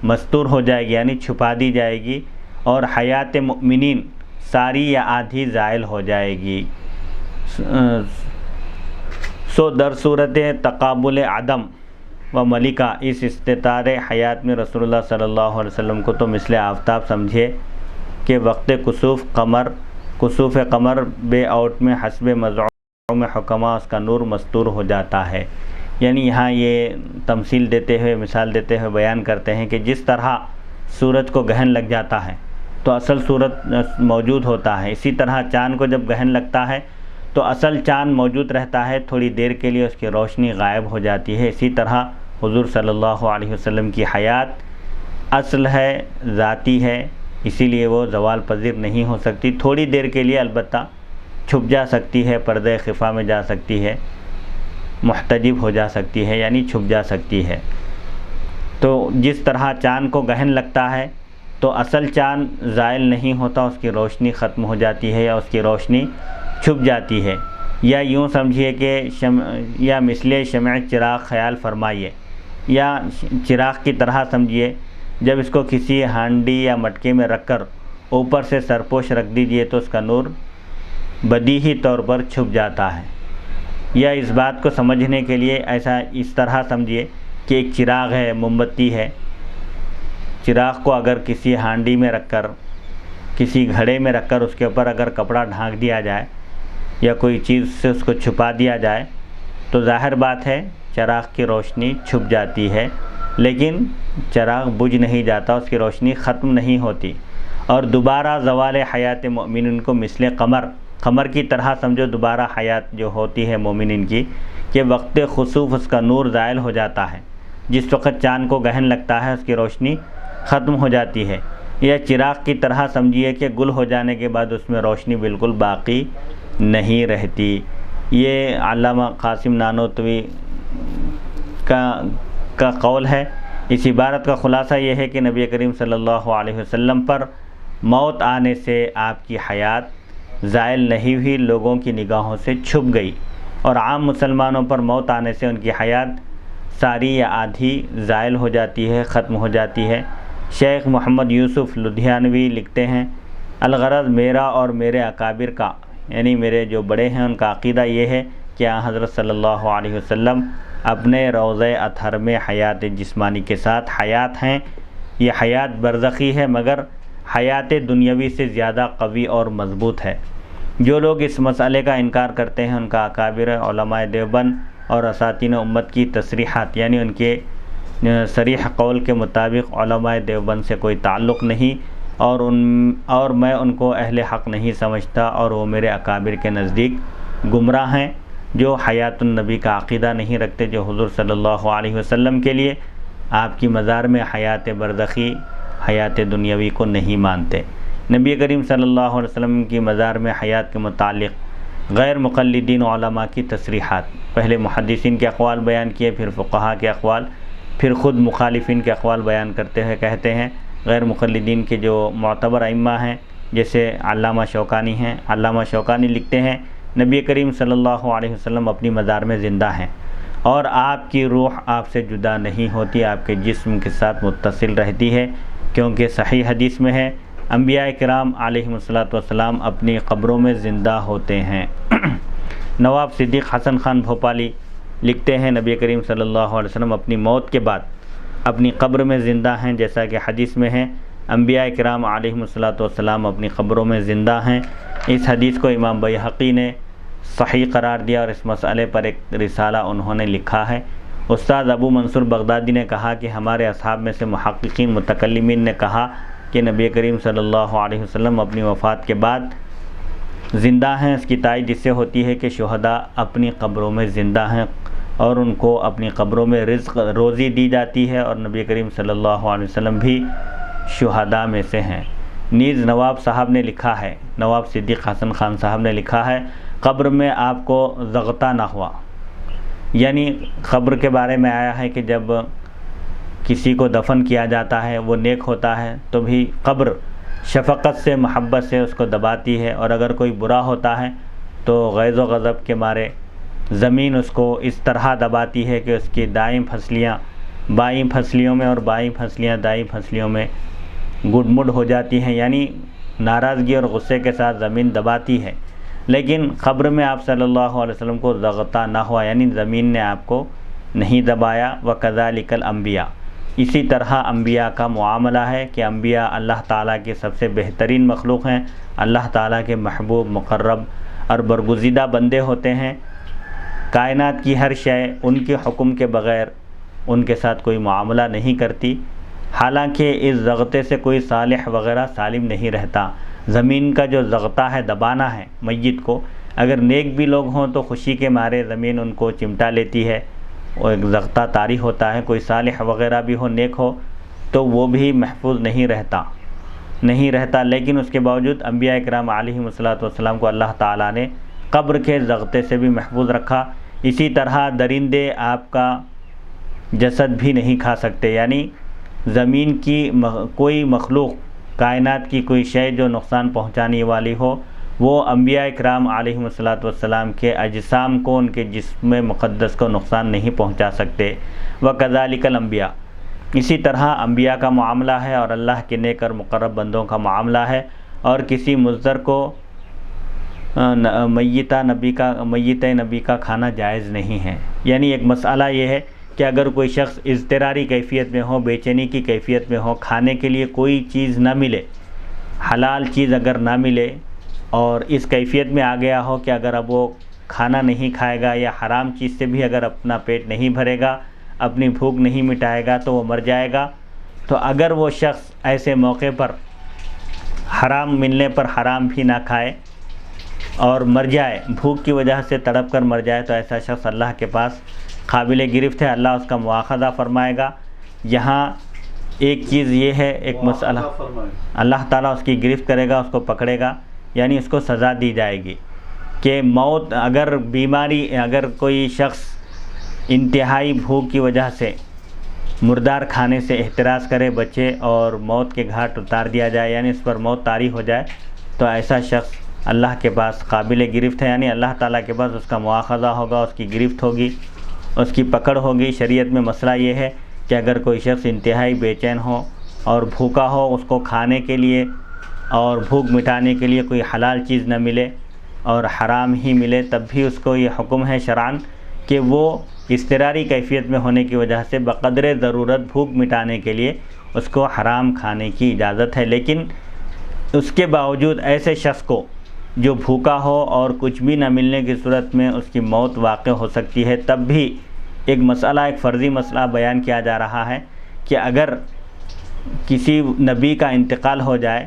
مستور ہو جائے گی، یعنی چھپا دی جائے گی، اور حیات مؤمنین ساری یا آدھی زائل ہو جائے گی۔ در صورت تقابل عدم و ملکہ اس استطار حیات میں رسول اللہ صلی اللہ علیہ وسلم کو تو مثل آفتاب سمجھے کہ وقت کسوف قمر بے آؤٹ میں حسب مزعوم حکمہ اس کا نور مستور ہو جاتا ہے، یعنی یہاں یہ تمثیل دیتے ہوئے، مثال دیتے ہوئے بیان کرتے ہیں کہ جس طرح سورج کو گہن لگ جاتا ہے تو اصل سورج موجود ہوتا ہے، اسی طرح چاند کو جب گہن لگتا ہے تو اصل چاند موجود رہتا ہے، تھوڑی دیر کے لیے اس کی روشنی غائب ہو جاتی ہے۔ اسی طرح حضور صلی اللہ علیہ وسلم کی حیات اصل ہے، ذاتی ہے، اسی لیے وہ زوال پذیر نہیں ہو سکتی، تھوڑی دیر کے لیے البتہ چھپ جا سکتی ہے، پردہ خفا میں جا سکتی ہے، محتجب ہو جا سکتی ہے، یعنی چھپ جا سکتی ہے۔ تو جس طرح چاند کو گہن لگتا ہے تو اصل چاند زائل نہیں ہوتا، اس کی روشنی ختم ہو جاتی ہے یا اس کی روشنی چھپ جاتی ہے، یا یوں سمجھیے کہ یا مثل شمع چراغ خیال فرمائیے، یا چراغ کی طرح سمجھیے، جب اس کو کسی ہانڈی یا مٹکے میں رکھ کر اوپر سے سرپوش رکھ دیجئے تو اس کا نور بدیہی طور پر چھپ جاتا ہے۔ یا اس بات کو سمجھنے کے لیے اس طرح سمجھیے کہ ایک چراغ ہے، موم بتی ہے، چراغ کو اگر کسی ہانڈی میں رکھ کر، کسی گھڑے میں رکھ کر اس کے اوپر اگر کپڑا ڈھانک دیا جائے یا کوئی چیز سے اس کو چھپا دیا جائے تو ظاہر بات ہے چراغ کی روشنی چھپ جاتی ہے، لیکن چراغ بجھ نہیں جاتا، اس کی روشنی ختم نہیں ہوتی۔ اور دوبارہ زوال حیات مومنین کو مثل قمر کی طرح سمجھو، دوبارہ حیات جو ہوتی ہے مومنین کی کہ وقت خسوف اس کا نور زائل ہو جاتا ہے، جس وقت چاند کو گہن لگتا ہے اس کی روشنی ختم ہو جاتی ہے۔ یا چراغ کی طرح سمجھیے کہ گل ہو جانے کے بعد اس میں روشنی بالکل باقی نہیں رہتی۔ یہ علامہ قاسم نانوتوی کا قول ہے۔ اس عبارت کا خلاصہ یہ ہے کہ نبی کریم صلی اللہ علیہ وسلم پر موت آنے سے آپ کی حیات زائل نہیں ہوئی، لوگوں کی نگاہوں سے چھپ گئی، اور عام مسلمانوں پر موت آنے سے ان کی حیات ساری یا آدھی زائل ہو جاتی ہے، ختم ہو جاتی ہے۔ شیخ محمد یوسف لدھیانوی لکھتے ہیں، الغرض میرا اور میرے اکابر کا، یعنی میرے جو بڑے ہیں ان کا عقیدہ یہ ہے کہ حضرت صلی اللہ علیہ وسلم اپنے روضہ اطہر میں حیات جسمانی کے ساتھ حیات ہیں۔ یہ حیات برزخی ہے مگر حیات دنیاوی سے زیادہ قوی اور مضبوط ہے۔ جو لوگ اس مسئلے کا انکار کرتے ہیں ان کا اکابر علماء دیوبند اور اساتین امت کی تصریحات، یعنی ان کے صریح قول کے مطابق علماء دیوبند سے کوئی تعلق نہیں، اور میں ان کو اہل حق نہیں سمجھتا، اور وہ میرے اکابر کے نزدیک گمراہ ہیں جو حیات النبی کا عقیدہ نہیں رکھتے، جو حضور صلی اللہ علیہ وسلم کے لیے آپ کی مزار میں حیات برزخی، حیات دنیاوی کو نہیں مانتے۔ نبی کریم صلی اللہ علیہ وسلم کی مزار میں حیات کے متعلق غیر مقلدین علماء کی تصریحات، پہلے محدثین کے اقوال بیان کیے، پھر فقہاء کے اقوال، پھر خود مخالفین کے اقوال بیان کرتے ہوئے کہتے ہیں، غیر مقلدین کے جو معتبر ائمہ ہیں جیسے علامہ شوکانی ہیں، علامہ شوکانی لکھتے ہیں نبی کریم صلی اللہ علیہ وسلم اپنی مزار میں زندہ ہیں، اور آپ کی روح آپ سے جدا نہیں ہوتی، آپ کے جسم کے ساتھ متصل رہتی ہے، کیونکہ صحیح حدیث میں ہے انبیاء کرام علیہم السلام اپنی قبروں میں زندہ ہوتے ہیں۔ نواب صدیق حسن خان بھوپالی لکھتے ہیں نبی کریم صلی اللہ علیہ وسلم اپنی موت کے بعد اپنی قبر میں زندہ ہیں، جیسا کہ حدیث میں ہے انبیاء کرام علیہم السلام اپنی قبروں میں زندہ ہیں۔ اس حدیث کو امام بیہقی نے صحیح قرار دیا، اور اس مسئلے پر ایک رسالہ انہوں نے لکھا ہے۔ استاد ابو منصور بغدادی نے کہا کہ ہمارے اصحاب میں سے محققین متکلمین نے کہا کہ نبی کریم صلی اللہ علیہ وسلم اپنی وفات کے بعد زندہ ہیں۔ اس کی تائید اس سے ہوتی ہے کہ شہداء اپنی قبروں میں زندہ ہیں اور ان کو اپنی قبروں میں رزق روزی دی جاتی ہے، اور نبی کریم صلی اللہ علیہ وسلم بھی شہداء میں سے ہیں۔ نیز نواب صاحب نے لکھا ہے، نواب صدیق حسن خان صاحب نے لکھا ہے، قبر میں آپ کو ضغطہ نہ ہوا، یعنی قبر کے بارے میں آیا ہے کہ جب کسی کو دفن کیا جاتا ہے وہ نیک ہوتا ہے تو بھی قبر شفقت سے محبت سے اس کو دباتی ہے، اور اگر کوئی برا ہوتا ہے تو غیظ و غضب کے مارے زمین اس کو اس طرح دباتی ہے کہ اس کی دائیں پھسلیاں بائیں پھسلیوں میں اور بائیں پھسلیاں دائیں پھسلیوں میں گڈ مڈ ہو جاتی ہیں، یعنی ناراضگی اور غصے کے ساتھ زمین دباتی ہے۔ لیکن قبر میں آپ صلی اللہ علیہ وسلم کو ضغطہ نہ ہوا، یعنی زمین نے آپ کو نہیں دبایا۔ وَكَذَلِكَ الْأَنْبِيَاء، اسی طرح انبیاء کا معاملہ ہے کہ انبیاء اللہ تعالیٰ کے سب سے بہترین مخلوق ہیں، اللہ تعالیٰ کے محبوب، مقرب اور برگزیدہ بندے ہوتے ہیں۔ کائنات کی ہر شے ان کے حکم کے بغیر ان کے ساتھ کوئی معاملہ نہیں کرتی، حالانکہ اس ضغطے سے کوئی صالح وغیرہ سالم نہیں رہتا۔ زمین کا جو ضغطہ ہے، دبانا ہے میت کو، اگر نیک بھی لوگ ہوں تو خوشی کے مارے زمین ان کو چمٹا لیتی ہے، وہ ایک ضغطہ طاری ہوتا ہے۔ کوئی صالح وغیرہ بھی ہو، نیک ہو، تو وہ بھی محفوظ نہیں رہتا، لیکن اس کے باوجود انبیاء کرام علیہم السلام کو اللہ تعالیٰ نے قبر کے ضغطے سے بھی محفوظ رکھا۔ اسی طرح درندے آپ کا جسد بھی نہیں کھا سکتے، یعنی زمین کی کوئی مخلوق، کائنات کی کوئی شے جو نقصان پہنچانے والی ہو، وہ انبیاء کرام علیہم السلام کے اجسام کو، ان کے جسم مقدس کو نقصان نہیں پہنچا سکتے۔ وَكَذَلِكَ الْأَنْبِيَاء، اسی طرح انبیاء کا معاملہ ہے اور اللہ کے نیک اور مقرب بندوں کا معاملہ ہے، اور کسی مضر کو میت نبی کا کھانا جائز نہیں ہے۔ یعنی ایک مسئلہ یہ ہے کہ اگر کوئی شخص اضطراری کیفیت میں ہو، بے چینی کی کیفیت میں ہو، کھانے کے لیے کوئی چیز نہ ملے، حلال چیز اگر نہ ملے، اور اس کیفیت میں آ گیا ہو کہ اگر اب وہ کھانا نہیں کھائے گا یا حرام چیز سے بھی اگر اپنا پیٹ نہیں بھرے گا، اپنی بھوک نہیں مٹائے گا تو وہ مر جائے گا، تو اگر وہ شخص ایسے موقع پر حرام ملنے پر حرام بھی نہ کھائے اور مر جائے، بھوک کی وجہ سے تڑپ کر مر جائے، تو ایسا شخص اللہ کے پاس قابل گرفت ہے، اللہ اس کا مواخذہ فرمائے گا۔ یہاں ایک چیز یہ ہے، ایک مسئلہ، اللہ تعالیٰ اس کی گرفت کرے گا، اس کو پکڑے گا، یعنی اس کو سزا دی جائے گی کہ موت، اگر بیماری، اگر کوئی شخص انتہائی بھوک کی وجہ سے مردار کھانے سے احتراز کرے بچے اور موت کے گھاٹ اتار دیا جائے، یعنی اس پر موت طاری ہو جائے، تو ایسا شخص اللہ کے پاس قابل گرفت ہے، یعنی اللہ تعالیٰ کے پاس اس کا مواخذہ ہوگا، اس کی گرفت ہوگی، اس کی پکڑ ہوگی۔ شریعت میں مسئلہ یہ ہے کہ اگر کوئی شخص انتہائی بے چین ہو اور بھوکا ہو، اس کو کھانے کے لیے اور بھوک مٹانے کے لیے کوئی حلال چیز نہ ملے اور حرام ہی ملے، تب بھی اس کو یہ حکم ہے شرعاً کہ وہ اضطراری کیفیت میں ہونے کی وجہ سے بقدر ضرورت بھوک مٹانے کے لیے اس کو حرام کھانے کی اجازت ہے۔ لیکن اس کے باوجود ایسے شخص کو جو بھوکا ہو اور کچھ بھی نہ ملنے کی صورت میں اس کی موت واقع ہو سکتی ہے، تب بھی ایک مسئلہ، ایک فرضی مسئلہ بیان کیا جا رہا ہے کہ اگر کسی نبی کا انتقال ہو جائے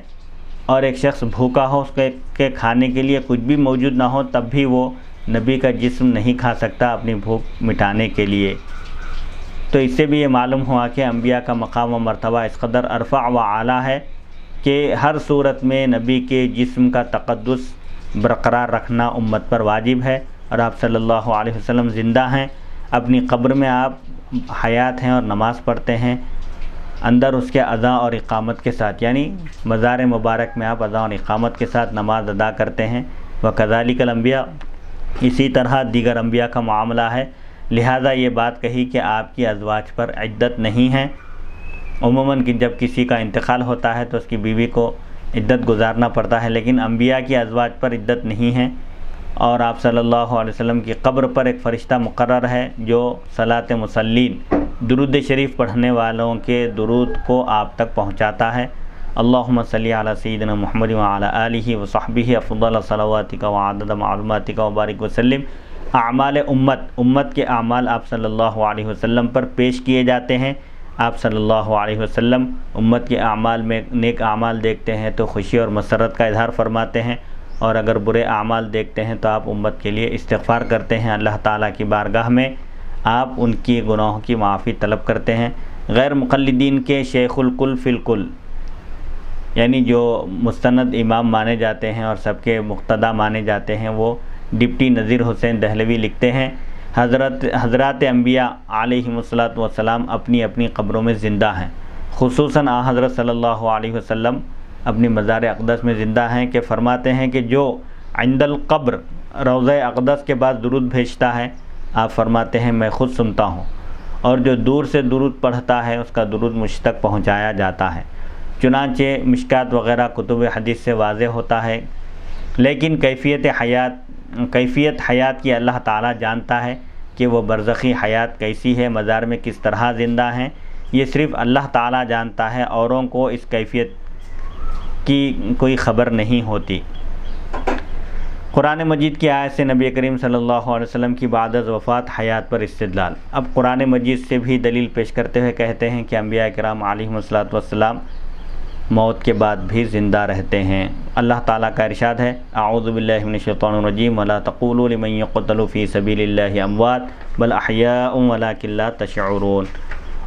اور ایک شخص بھوکا ہو، اس کے کھانے کے لیے کچھ بھی موجود نہ ہو، تب بھی وہ نبی کا جسم نہیں کھا سکتا اپنی بھوک مٹانے کے لیے۔ تو اس سے بھی یہ معلوم ہوا کہ انبیاء کا مقام و مرتبہ اس قدر ارفع و اعلیٰ ہے کہ ہر صورت میں نبی کے جسم کا تقدس برقرار رکھنا امت پر واجب ہے۔ اور آپ صلی اللہ علیہ وسلم زندہ ہیں، اپنی قبر میں آپ حیات ہیں اور نماز پڑھتے ہیں، اندر اس کے اذان اور اقامت کے ساتھ، یعنی مزار مبارک میں آپ اذان اور اقامت کے ساتھ نماز ادا کرتے ہیں۔ وَكَذَلِكَ الْأَنْبِيَاءُ، اسی طرح دیگر انبیاء کا معاملہ ہے، لہذا یہ بات کہی کہ آپ کی ازواج پر عدت نہیں ہے۔ عموماً کہ جب کسی کا انتقال ہوتا ہے تو اس کی بیوی کو عدت گزارنا پڑتا ہے، لیکن انبیاء کی ازواج پر عدت نہیں ہے۔ اور آپ صلی اللہ علیہ وسلم کی قبر پر ایک فرشتہ مقرر ہے جو صلاۃ مسلین، درود شریف پڑھنے والوں کے درود کو آپ تک پہنچاتا ہے۔ اللہم صلی علی سیدنا محمد وعلی آلہ وصحبہ افضل صلواتک وعدد معلوماتک وبارک وسلم۔ اعمال امت کے اعمال آپ صلی اللہ علیہ وسلم پر پیش کیے جاتے ہیں۔ آپ صلی اللہ علیہ وسلم امت کے اعمال میں نیک اعمال دیکھتے ہیں تو خوشی اور مسرت کا اظہار فرماتے ہیں، اور اگر برے اعمال دیکھتے ہیں تو آپ امت کے لیے استغفار کرتے ہیں، اللہ تعالیٰ کی بارگاہ میں آپ ان کی گناہوں کی معافی طلب کرتے ہیں۔ غیر مقلدین کے شیخ الکل فی الکل، یعنی جو مستند امام مانے جاتے ہیں اور سب کے مقتدی مانے جاتے ہیں، وہ ڈپٹی نذیر حسین دہلوی لکھتے ہیں حضرات انبیاء علیہم السلام اپنی اپنی قبروں میں زندہ ہیں، خصوصاً حضرت صلی اللہ علیہ وسلم اپنی مزار اقدس میں زندہ ہیں، کہ فرماتے ہیں کہ جو عند القبر روضہ اقدس کے بعد درود بھیجتا ہے، آپ فرماتے ہیں میں خود سنتا ہوں، اور جو دور سے درود پڑھتا ہے اس کا درود مجھ تک پہنچایا جاتا ہے۔ چنانچہ مشکات وغیرہ کتب حدیث سے واضح ہوتا ہے، لیکن کیفیت حیات کی اللہ تعالیٰ جانتا ہے کہ وہ برزخی حیات کیسی ہے، مزار میں کس طرح زندہ ہیں، یہ صرف اللہ تعالیٰ جانتا ہے، اوروں کو اس کیفیت کی کوئی خبر نہیں ہوتی۔ قرآن مجید کی آیت سے نبی کریم صلی اللہ علیہ وسلم کی بعد از وفات حیات پر استدلال۔ اب قرآن مجید سے بھی دلیل پیش کرتے ہوئے کہتے ہیں کہ انبیاء کرام علیہم السلام موت کے بعد بھی زندہ رہتے ہیں۔ اللہ تعالیٰ کا ارشاد ہے، اعوذ باللہ من الشیطان الرجیم، ولا تقولوا لمن يقتل فی سبیل اللہ اموات بل احیاء ولکن لا تشعرون،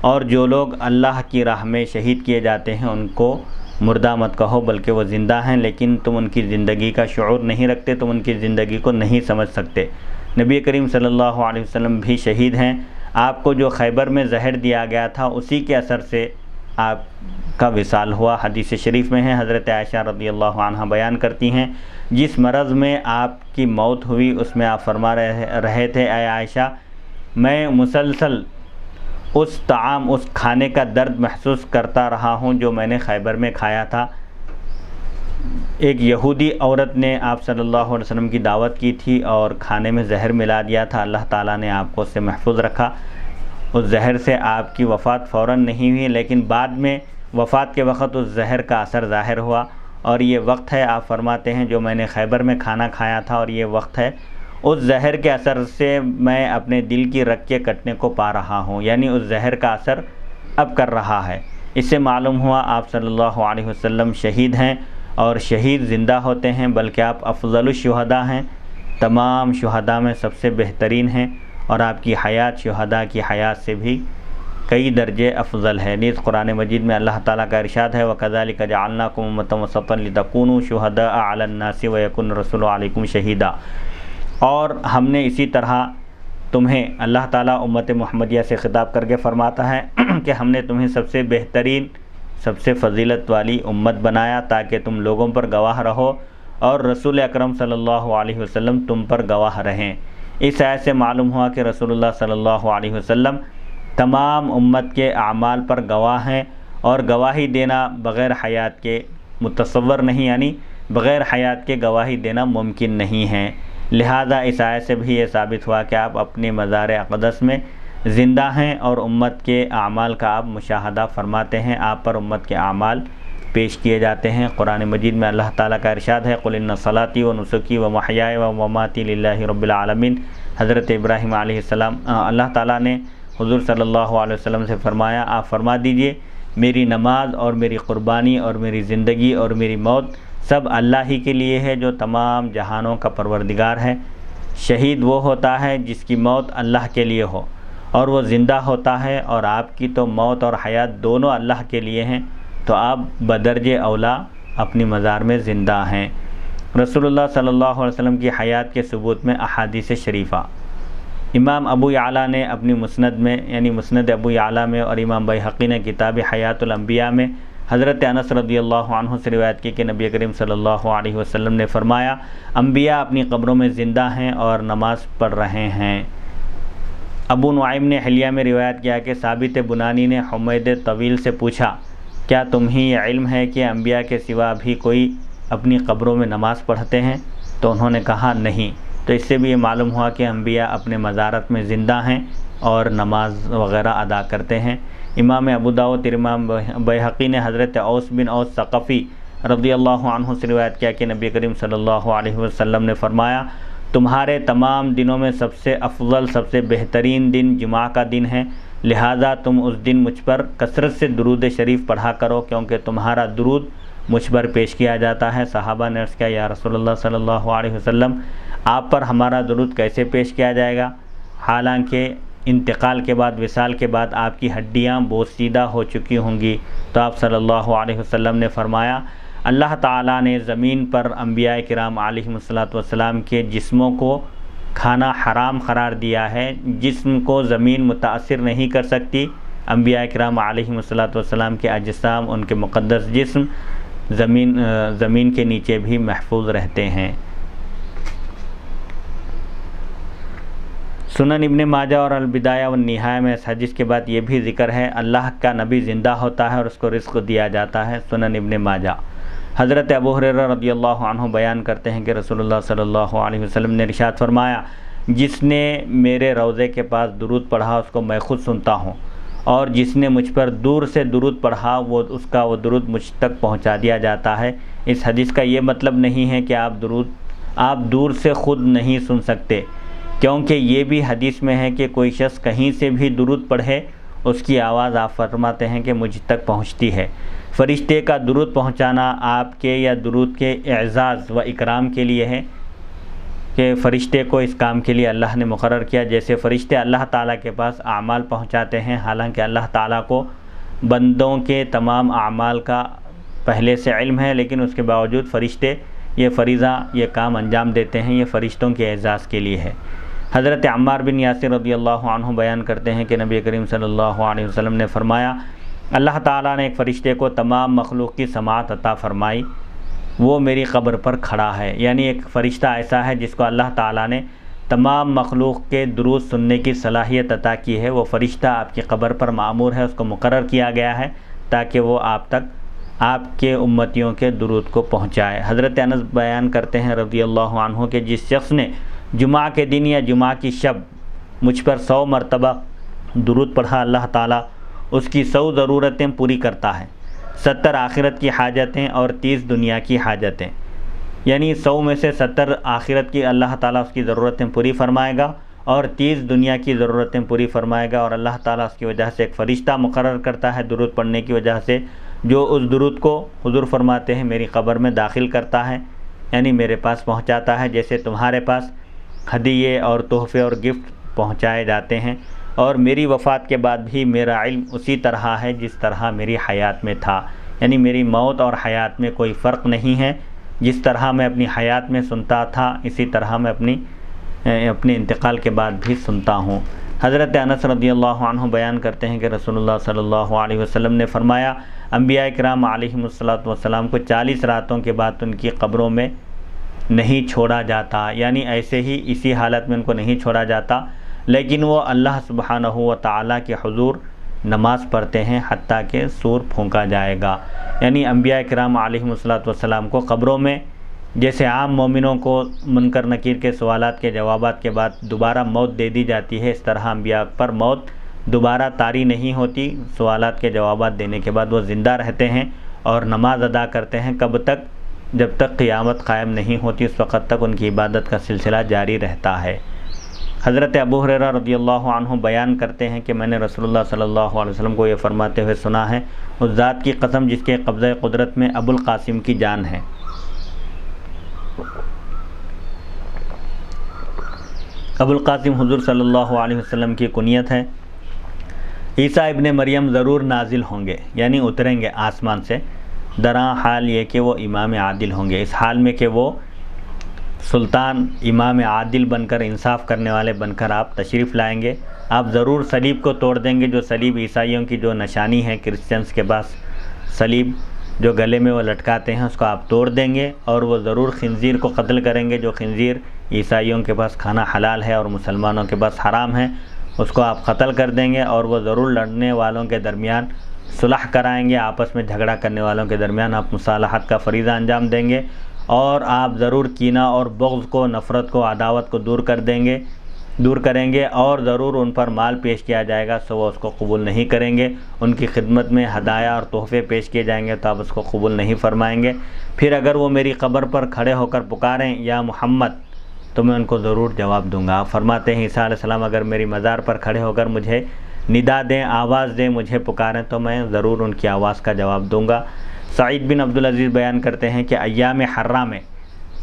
اور جو لوگ اللہ کی راہ میں شہید کیے جاتے ہیں ان کو مردہ مت کہو بلکہ وہ زندہ ہیں، لیکن تم ان کی زندگی کا شعور نہیں رکھتے، تم ان کی زندگی کو نہیں سمجھ سکتے۔ نبی کریم صلی اللہ علیہ وسلم بھی شہید ہیں، آپ کو جو خیبر میں زہر دیا گیا تھا اسی کے اثر سے آپ کا وصال ہوا۔ حدیث شریف میں ہے، حضرت عائشہ رضی اللہ عنہ بیان کرتی ہیں، جس مرض میں آپ کی موت ہوئی اس میں آپ فرما رہے تھے، اے عائشہ میں مسلسل اس طعام، اس کھانے کا درد محسوس کرتا رہا ہوں جو میں نے خیبر میں کھایا تھا۔ ایک یہودی عورت نے آپ صلی اللہ علیہ وسلم کی دعوت کی تھی اور کھانے میں زہر ملا دیا تھا، اللہ تعالیٰ نے آپ کو اس سے محفوظ رکھا، اس زہر سے آپ کی وفات فوراً نہیں ہوئی، لیکن بعد میں وفات کے وقت اس زہر کا اثر ظاہر ہوا، اور یہ وقت ہے، آپ فرماتے ہیں جو میں نے خیبر میں کھانا کھایا تھا، اور یہ وقت ہے اس زہر کے اثر سے میں اپنے دل کی رگ کے کٹنے کو پا رہا ہوں، یعنی اس زہر کا اثر اب کر رہا ہے۔ اس سے معلوم ہوا آپ صلی اللہ علیہ وسلم شہید ہیں، اور شہید زندہ ہوتے ہیں، بلکہ آپ افضل الشہداء ہیں، تمام شہداء میں سب سے بہترین ہیں، اور آپ کی حیات شہداء کی حیات سے بھی کئی درجے افضل ہے۔ نیز قرآن مجید میں اللہ تعالیٰ کا ارشاد ہے، وَكَذَلِكَ جَعَلْنَاكُمْ أُمَّةً وَسَطًا لِتَكُونُوا شُهَدَاءَ عَلَى النَّاسِ وَيَكُونَ الرَّسُولُ عَلَيْكُمْ شَهِيدًا، اور ہم نے اسی طرح تمہیں اللہ تعالیٰ امت محمدیہ سے خطاب کر کے فرماتا ہے کہ ہم نے تمہیں سب سے بہترین سب سے فضیلت والی امت بنایا تاکہ تم لوگوں پر گواہ رہو اور رسول اکرم صلی اللہ علیہ وسلم تم پر گواہ رہیں۔ اس آیت سے معلوم ہوا کہ رسول اللہ صلی اللہ علیہ وسلم تمام امت کے اعمال پر گواہ ہیں، اور گواہی دینا بغیر حیات کے متصور نہیں، یعنی بغیر حیات کے گواہی دینا ممکن نہیں ہے۔ لہذا اس آیت سے بھی یہ ثابت ہوا کہ آپ اپنے مزار اقدس میں زندہ ہیں اور امت کے اعمال کا آپ مشاہدہ فرماتے ہیں، آپ پر امت کے اعمال پیش کیے جاتے ہیں۔ قرآن مجید میں اللہ تعالیٰ کا ارشاد ہے قُلْ إِنَّ صَلَاتِي وَنُسُكِي وَمَحْيَايَ وَمَمَاتِي لِلَّهِ رَبِّ الْعَالَمِينَ۔ حضرت ابراہیم علیہ السلام اللہ تعالیٰ نے حضور صلی اللہ علیہ وسلم سے فرمایا، آپ فرما دیجئے میری نماز اور میری قربانی اور میری زندگی اور میری موت سب اللہ ہی کے لیے ہے جو تمام جہانوں کا پروردگار ہے۔ شہید وہ ہوتا ہے جس کی موت اللہ کے لیے ہو، اور وہ زندہ ہوتا ہے، اور آپ کی تو موت اور حیات دونوں اللہ کے لیے ہیں، تو آپ بدرجہ اولا اپنی مزار میں زندہ ہیں۔ رسول اللہ صلی اللہ علیہ وسلم کی حیات کے ثبوت میں احادیث شریفہ امام ابو یعلیٰ نے اپنی مسند میں یعنی مسند ابو یعلیٰ میں، اور امام بیہقی نے کتاب حیات الانبیاء میں حضرت انس رضی اللہ عنہ سے روایت کی کہ نبی کریم صلی اللہ علیہ وسلم نے فرمایا انبیاء اپنی قبروں میں زندہ ہیں اور نماز پڑھ رہے ہیں۔ ابو نعیم نے حلیہ میں روایت کیا کہ ثابت بنانی نے حمید طویل سے پوچھا کیا تمہیں یہ علم ہے کہ انبیاء کے سوا بھی کوئی اپنی قبروں میں نماز پڑھتے ہیں؟ تو انہوں نے کہا نہیں۔ تو اس سے بھی یہ معلوم ہوا کہ انبیاء اپنے مزارت میں زندہ ہیں اور نماز وغیرہ ادا کرتے ہیں۔ امام ابو داؤد اور امام بیہقی نے حضرت اوس بن اوس ثقفی رضی اللہ عنہ سے روایت کیا کہ نبی کریم صلی اللہ علیہ وسلم نے فرمایا تمہارے تمام دنوں میں سب سے افضل سب سے بہترین دن جمعہ کا دن ہے، لہٰذا تم اس دن مجھ پر کثرت سے درود شریف پڑھا کرو کیونکہ تمہارا درود مجھ پر پیش کیا جاتا ہے۔ صحابہ نے عرض کیا یا رسول اللہ صلی اللہ علیہ وسلم آپ پر ہمارا درود کیسے پیش کیا جائے گا، حالانکہ انتقال کے بعد وصال کے بعد آپ کی ہڈیاں بوسیدہ ہو چکی ہوں گی؟ تو آپ صلی اللہ علیہ وسلم نے فرمایا اللہ تعالیٰ نے زمین پر انبیاء کرام علیہم السلام کے جسموں کو کھانا حرام قرار دیا ہے، جسم کو زمین متاثر نہیں کر سکتی۔ انبیاء کرام علیہم السلام کے اجسام ان کے مقدس جسم زمین کے نیچے بھی محفوظ رہتے ہیں۔ سنن ابن ماجہ اور البدایہ والنہایہ میں اس حدیث کے بعد یہ بھی ذکر ہے اللہ کا نبی زندہ ہوتا ہے اور اس کو رزق دیا جاتا ہے۔ سنن ابن ماجہ۔ حضرت ابو ہریرہ رضی اللہ عنہ بیان کرتے ہیں کہ رسول اللہ صلی اللہ علیہ وسلم نے ارشاد فرمایا جس نے میرے روضے کے پاس درود پڑھا اس کو میں خود سنتا ہوں، اور جس نے مجھ پر دور سے درود پڑھا اس کا وہ درود مجھ تک پہنچا دیا جاتا ہے۔ اس حدیث کا یہ مطلب نہیں ہے کہ آپ دور سے خود نہیں سن سکتے، کیونکہ یہ بھی حدیث میں ہے کہ کوئی شخص کہیں سے بھی درود پڑھے اس کی آواز آپ فرماتے ہیں کہ مجھ تک پہنچتی ہے۔ فرشتے کا درود پہنچانا آپ کے یا درود کے اعزاز و اکرام کے لیے ہے کہ فرشتے کو اس کام کے لیے اللہ نے مقرر کیا، جیسے فرشتے اللہ تعالیٰ کے پاس اعمال پہنچاتے ہیں، حالانکہ اللہ تعالیٰ کو بندوں کے تمام اعمال کا پہلے سے علم ہے، لیکن اس کے باوجود فرشتے یہ فریضہ یہ کام انجام دیتے ہیں، یہ فرشتوں کے اعزاز کے لیے ہے۔ حضرت عمار بن یاسر رضی اللہ عنہ بیان کرتے ہیں کہ نبی کریم صلی اللہ علیہ وسلم نے فرمایا اللہ تعالیٰ نے ایک فرشتے کو تمام مخلوق کی سماعت عطا فرمائی، وہ میری قبر پر کھڑا ہے، یعنی ایک فرشتہ ایسا ہے جس کو اللہ تعالیٰ نے تمام مخلوق کے درود سننے کی صلاحیت عطا کی ہے۔ وہ فرشتہ آپ کی قبر پر مأمور ہے، اس کو مقرر کیا گیا ہے تاکہ وہ آپ تک آپ کے امتیوں کے درود کو پہنچائے۔ حضرت انس بیان کرتے ہیں رضی اللہ عنہ کہ جس شخص نے جمعہ کے دن یا جمعہ کی شب مجھ پر 100 مرتبہ درود پڑھا اللہ تعالیٰ اس کی 100 ضرورتیں پوری کرتا ہے، 70 آخرت کی حاجتیں اور 30 دنیا کی حاجتیں، یعنی 100 میں سے 70 آخرت کی اللہ تعالیٰ اس کی ضرورتیں پوری فرمائے گا اور 30 دنیا کی ضرورتیں پوری فرمائے گا، اور اللہ تعالیٰ اس کی وجہ سے ایک فرشتہ مقرر کرتا ہے درود پڑھنے کی وجہ سے، جو اس درود کو حضور فرماتے ہیں میری قبر میں داخل کرتا ہے، یعنی میرے پاس پہنچاتا ہے، جیسے تمہارے پاس ہدیے اور تحفے اور گفٹ پہنچائے جاتے ہیں، اور میری وفات کے بعد بھی میرا علم اسی طرح ہے جس طرح میری حیات میں تھا، یعنی میری موت اور حیات میں کوئی فرق نہیں ہے، جس طرح میں اپنی حیات میں سنتا تھا اسی طرح میں اپنی اپنے انتقال کے بعد بھی سنتا ہوں۔ حضرت انس رضی اللہ عنہ بیان کرتے ہیں کہ رسول اللہ صلی اللہ علیہ وسلم نے فرمایا انبیاء کرام علیہم السلام کو 40 راتوں کے بعد ان کی قبروں میں نہیں چھوڑا جاتا، یعنی ایسے ہی اسی حالت میں ان کو نہیں چھوڑا جاتا، لیکن وہ اللہ سبحانہ و تعالیٰ کے حضور نماز پڑھتے ہیں حتیٰ کہ سور پھونکا جائے گا۔ یعنی انبیاء کرام علیہم السلام کو قبروں میں جیسے عام مومنوں کو منکر نکیر کے سوالات کے جوابات کے بعد دوبارہ موت دے دی جاتی ہے، اس طرح انبیاء پر موت دوبارہ طاری نہیں ہوتی۔ سوالات کے جوابات دینے کے بعد وہ زندہ رہتے ہیں اور نماز ادا کرتے ہیں۔ کب تک؟ جب تک قیامت قائم نہیں ہوتی، اس وقت تک ان کی عبادت کا سلسلہ جاری رہتا ہے۔ حضرت ابو ہریرہ رضی اللہ عنہ بیان کرتے ہیں کہ میں نے رسول اللہ صلی اللہ علیہ وسلم کو یہ فرماتے ہوئے سنا ہے، اس ذات کی قسم جس کے قبضہ قدرت میں ابو القاسم کی جان ہے، ابو القاسم حضور صلی اللہ علیہ وسلم کی کنیت ہے، عیسیٰ ابن مریم ضرور نازل ہوں گے، یعنی اتریں گے آسمان سے، درا حال یہ کہ وہ امام عادل ہوں گے، اس حال میں کہ وہ سلطان امام عادل بن کر، انصاف کرنے والے بن کر آپ تشریف لائیں گے۔ آپ ضرور صلیب کو توڑ دیں گے، جو صلیب عیسائیوں کی جو نشانی ہے، کرسچنس کے پاس صلیب جو گلے میں وہ لٹکاتے ہیں، اس کو آپ توڑ دیں گے، اور وہ ضرور خنزیر کو قتل کریں گے، جو خنزیر عیسائیوں کے پاس کھانا حلال ہے اور مسلمانوں کے پاس حرام ہے، اس کو آپ قتل کر دیں گے، اور وہ ضرور لڑنے والوں کے درمیان صلح کرائیں گے، آپس میں جھگڑا کرنے والوں کے درمیان آپ مصالحت کا فریضہ انجام دیں گے، اور آپ ضرور کینہ اور بغض کو، نفرت کو، عداوت کو دور کریں گے، اور ضرور ان پر مال پیش کیا جائے گا سو وہ اس کو قبول نہیں کریں گے، ان کی خدمت میں ہدایہ اور تحفے پیش کیے جائیں گے تو آپ اس کو قبول نہیں فرمائیں گے۔ پھر اگر وہ میری قبر پر کھڑے ہو کر پکاریں یا محمد، تو میں ان کو ضرور جواب دوں گا۔ آپ فرماتے ہیں عیسیٰ علیہ السلام اگر میری مزار پر کھڑے ہو کر مجھے ندا دیں، آواز دیں، مجھے پکاریں، تو میں ضرور ان کی آواز کا جواب دوں گا۔ سعید بن عبدالعزیز بیان کرتے ہیں کہ ایام حرہ میں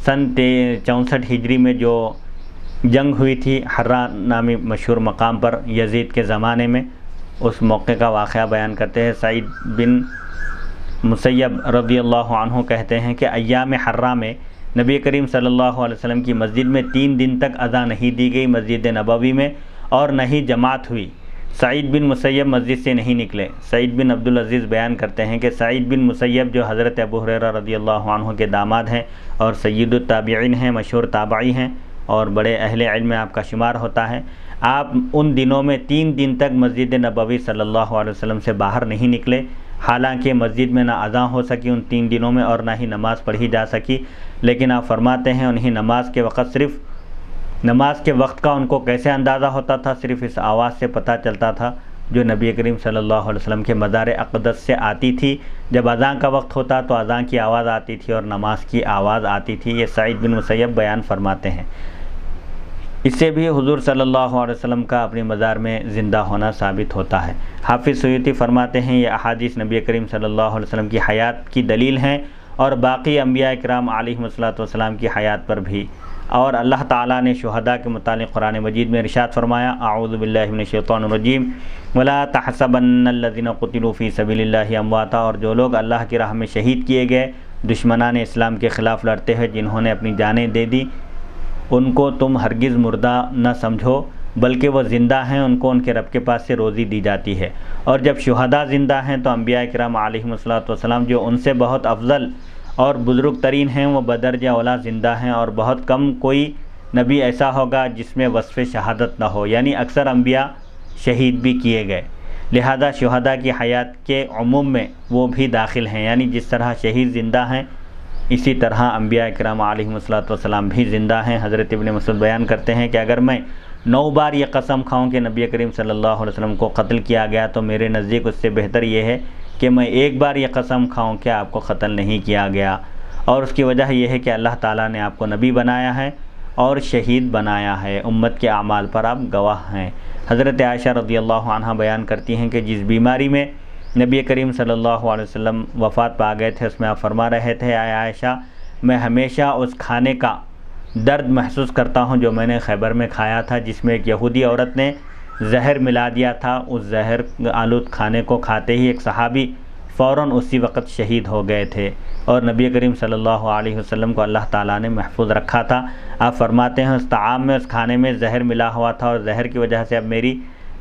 سن 64 ہجری میں جو جنگ ہوئی تھی حرہ نامی مشہور مقام پر یزید کے زمانے میں، اس موقع کا واقعہ بیان کرتے ہیں۔ سعید بن مسیب رضی اللہ عنہ کہتے ہیں کہ ایام حرہ میں نبی کریم صلی اللہ علیہ وسلم کی مسجد میں 3 دن تک اذان نہیں دی گئی، مسجد نبوی میں، اور نہ ہی جماعت ہوئی۔ سعید بن مسیب مسجد سے نہیں نکلے۔ سعید بن عبدالعزیز بیان کرتے ہیں کہ سعید بن مسیب جو حضرت ابو ہریرہ رضی اللہ عنہ کے داماد ہیں اور سید التابعین ہیں، مشہور تابعی ہیں اور بڑے اہل علم میں آپ کا شمار ہوتا ہے، آپ ان دنوں میں 3 دن تک مسجد نبوی صلی اللہ علیہ وسلم سے باہر نہیں نکلے، حالانکہ مسجد میں نہ اذان ہو سکی ان 3 دنوں میں اور نہ ہی نماز پڑھی جا سکی، لیکن آپ فرماتے ہیں انہیں نماز کے وقت کا ان کو کیسے اندازہ ہوتا تھا، صرف اس آواز سے پتہ چلتا تھا جو نبی کریم صلی اللہ علیہ وسلم کے مزار اقدس سے آتی تھی۔ جب اذان کا وقت ہوتا تو اذان کی آواز آتی تھی اور نماز کی آواز آتی تھی، یہ سعید بن مسیب بیان فرماتے ہیں۔ اس سے بھی حضور صلی اللہ علیہ وسلم کا اپنی مزار میں زندہ ہونا ثابت ہوتا ہے۔ حافظ سیوطی فرماتے ہیں یہ احادیث نبی کریم صلی اللہ علیہ وسلم کی حیات کی دلیل ہیں، اور باقی انبیاء کرام علیہم السلام کی حیات پر بھی۔ اور اللہ تعالیٰ نے شہداء کے متعلق قرآن مجید میں ارشاد فرمایا، اعوذ باللہ من الشیطان الرجیم ولا تحسبن الذین قتلوا فی سبیل اللہ امواتا، اور جو لوگ اللہ کی راہ میں شہید کیے گئے دشمنان اسلام کے خلاف لڑتے ہوئے، جنہوں نے اپنی جانیں دے دی، ان کو تم ہرگز مردہ نہ سمجھو بلکہ وہ زندہ ہیں، ان کو ان کے رب کے پاس سے روزی دی جاتی ہے۔ اور جب شہداء زندہ ہیں تو انبیاء کرام علیہم السلام جو ان سے بہت افضل اور بزرگ ترین ہیں، وہ بدرجہ اولیٰ زندہ ہیں، اور بہت کم کوئی نبی ایسا ہوگا جس میں وصف شہادت نہ ہو، یعنی اکثر انبیاء شہید بھی کیے گئے، لہذا شہداء کی حیات کے عموم میں وہ بھی داخل ہیں، یعنی جس طرح شہید زندہ ہیں اسی طرح انبیاء کرام علیہم السلام بھی زندہ ہیں۔ حضرت ابن مسعود بیان کرتے ہیں کہ اگر میں 9 بار یہ قسم کھاؤں کہ نبی کریم صلی اللہ علیہ وسلم کو قتل کیا گیا تو میرے نزدیک اس سے بہتر یہ ہے کہ میں 1 بار یہ قسم کھاؤں کہ آپ کو قتل نہیں کیا گیا، اور اس کی وجہ یہ ہے کہ اللہ تعالیٰ نے آپ کو نبی بنایا ہے اور شہید بنایا ہے، امت کے اعمال پر آپ گواہ ہیں۔ حضرت عائشہ رضی اللہ عنہا بیان کرتی ہیں کہ جس بیماری میں نبی کریم صلی اللہ علیہ وسلم وفات پا گئے تھے، اس میں آپ فرما رہے تھے، اے عائشہ میں ہمیشہ اس کھانے کا درد محسوس کرتا ہوں جو میں نے خیبر میں کھایا تھا، جس میں ایک یہودی عورت نے زہر ملا دیا تھا۔ اس زہر آلود کھانے کو کھاتے ہی ایک صحابی فوراً اسی وقت شہید ہو گئے تھے، اور نبی کریم صلی اللہ علیہ وسلم کو اللہ تعالیٰ نے محفوظ رکھا تھا۔ آپ فرماتے ہیں اس طعام میں، اس کھانے میں زہر ملا ہوا تھا، اور زہر کی وجہ سے اب میری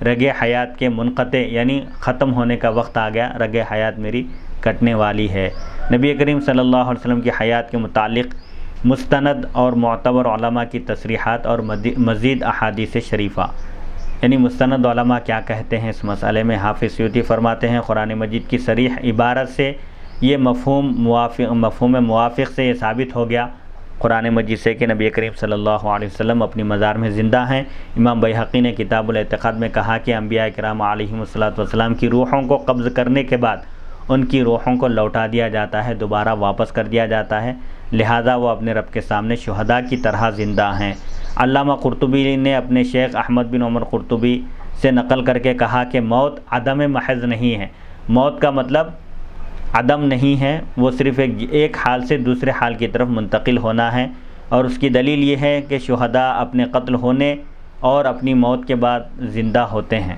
رگ حیات کے منقطع یعنی ختم ہونے کا وقت آ گیا، رگ حیات میری کٹنے والی ہے۔ نبی کریم صلی اللہ علیہ وسلم کی حیات کے متعلق مستند اور معتبر علماء کی تصریحات اور مزید احادیث شریفہ، یعنی مستند علماء کیا کہتے ہیں اس مسئلے میں۔ حافظ سیوطی فرماتے ہیں قرآن مجید کی صریح عبارت سے یہ مفہوم موافق سے یہ ثابت ہو گیا قرآن مجید سے کہ نبی کریم صلی اللہ علیہ وسلم اپنی مزار میں زندہ ہیں۔ امام بیہقی نے کتاب الاعتقاد میں کہا کہ انبیاء کرام علیہم السلام کی روحوں کو قبض کرنے کے بعد ان کی روحوں کو لوٹا دیا جاتا ہے، دوبارہ واپس کر دیا جاتا ہے، لہذا وہ اپنے رب کے سامنے شہداء کی طرح زندہ ہیں۔ علامہ قرطبی نے اپنے شیخ احمد بن عمر قرطبی سے نقل کر کے کہا کہ موت عدم محض نہیں ہے، موت کا مطلب عدم نہیں ہے، وہ صرف ایک حال سے دوسرے حال کی طرف منتقل ہونا ہے، اور اس کی دلیل یہ ہے کہ شہداء اپنے قتل ہونے اور اپنی موت کے بعد زندہ ہوتے ہیں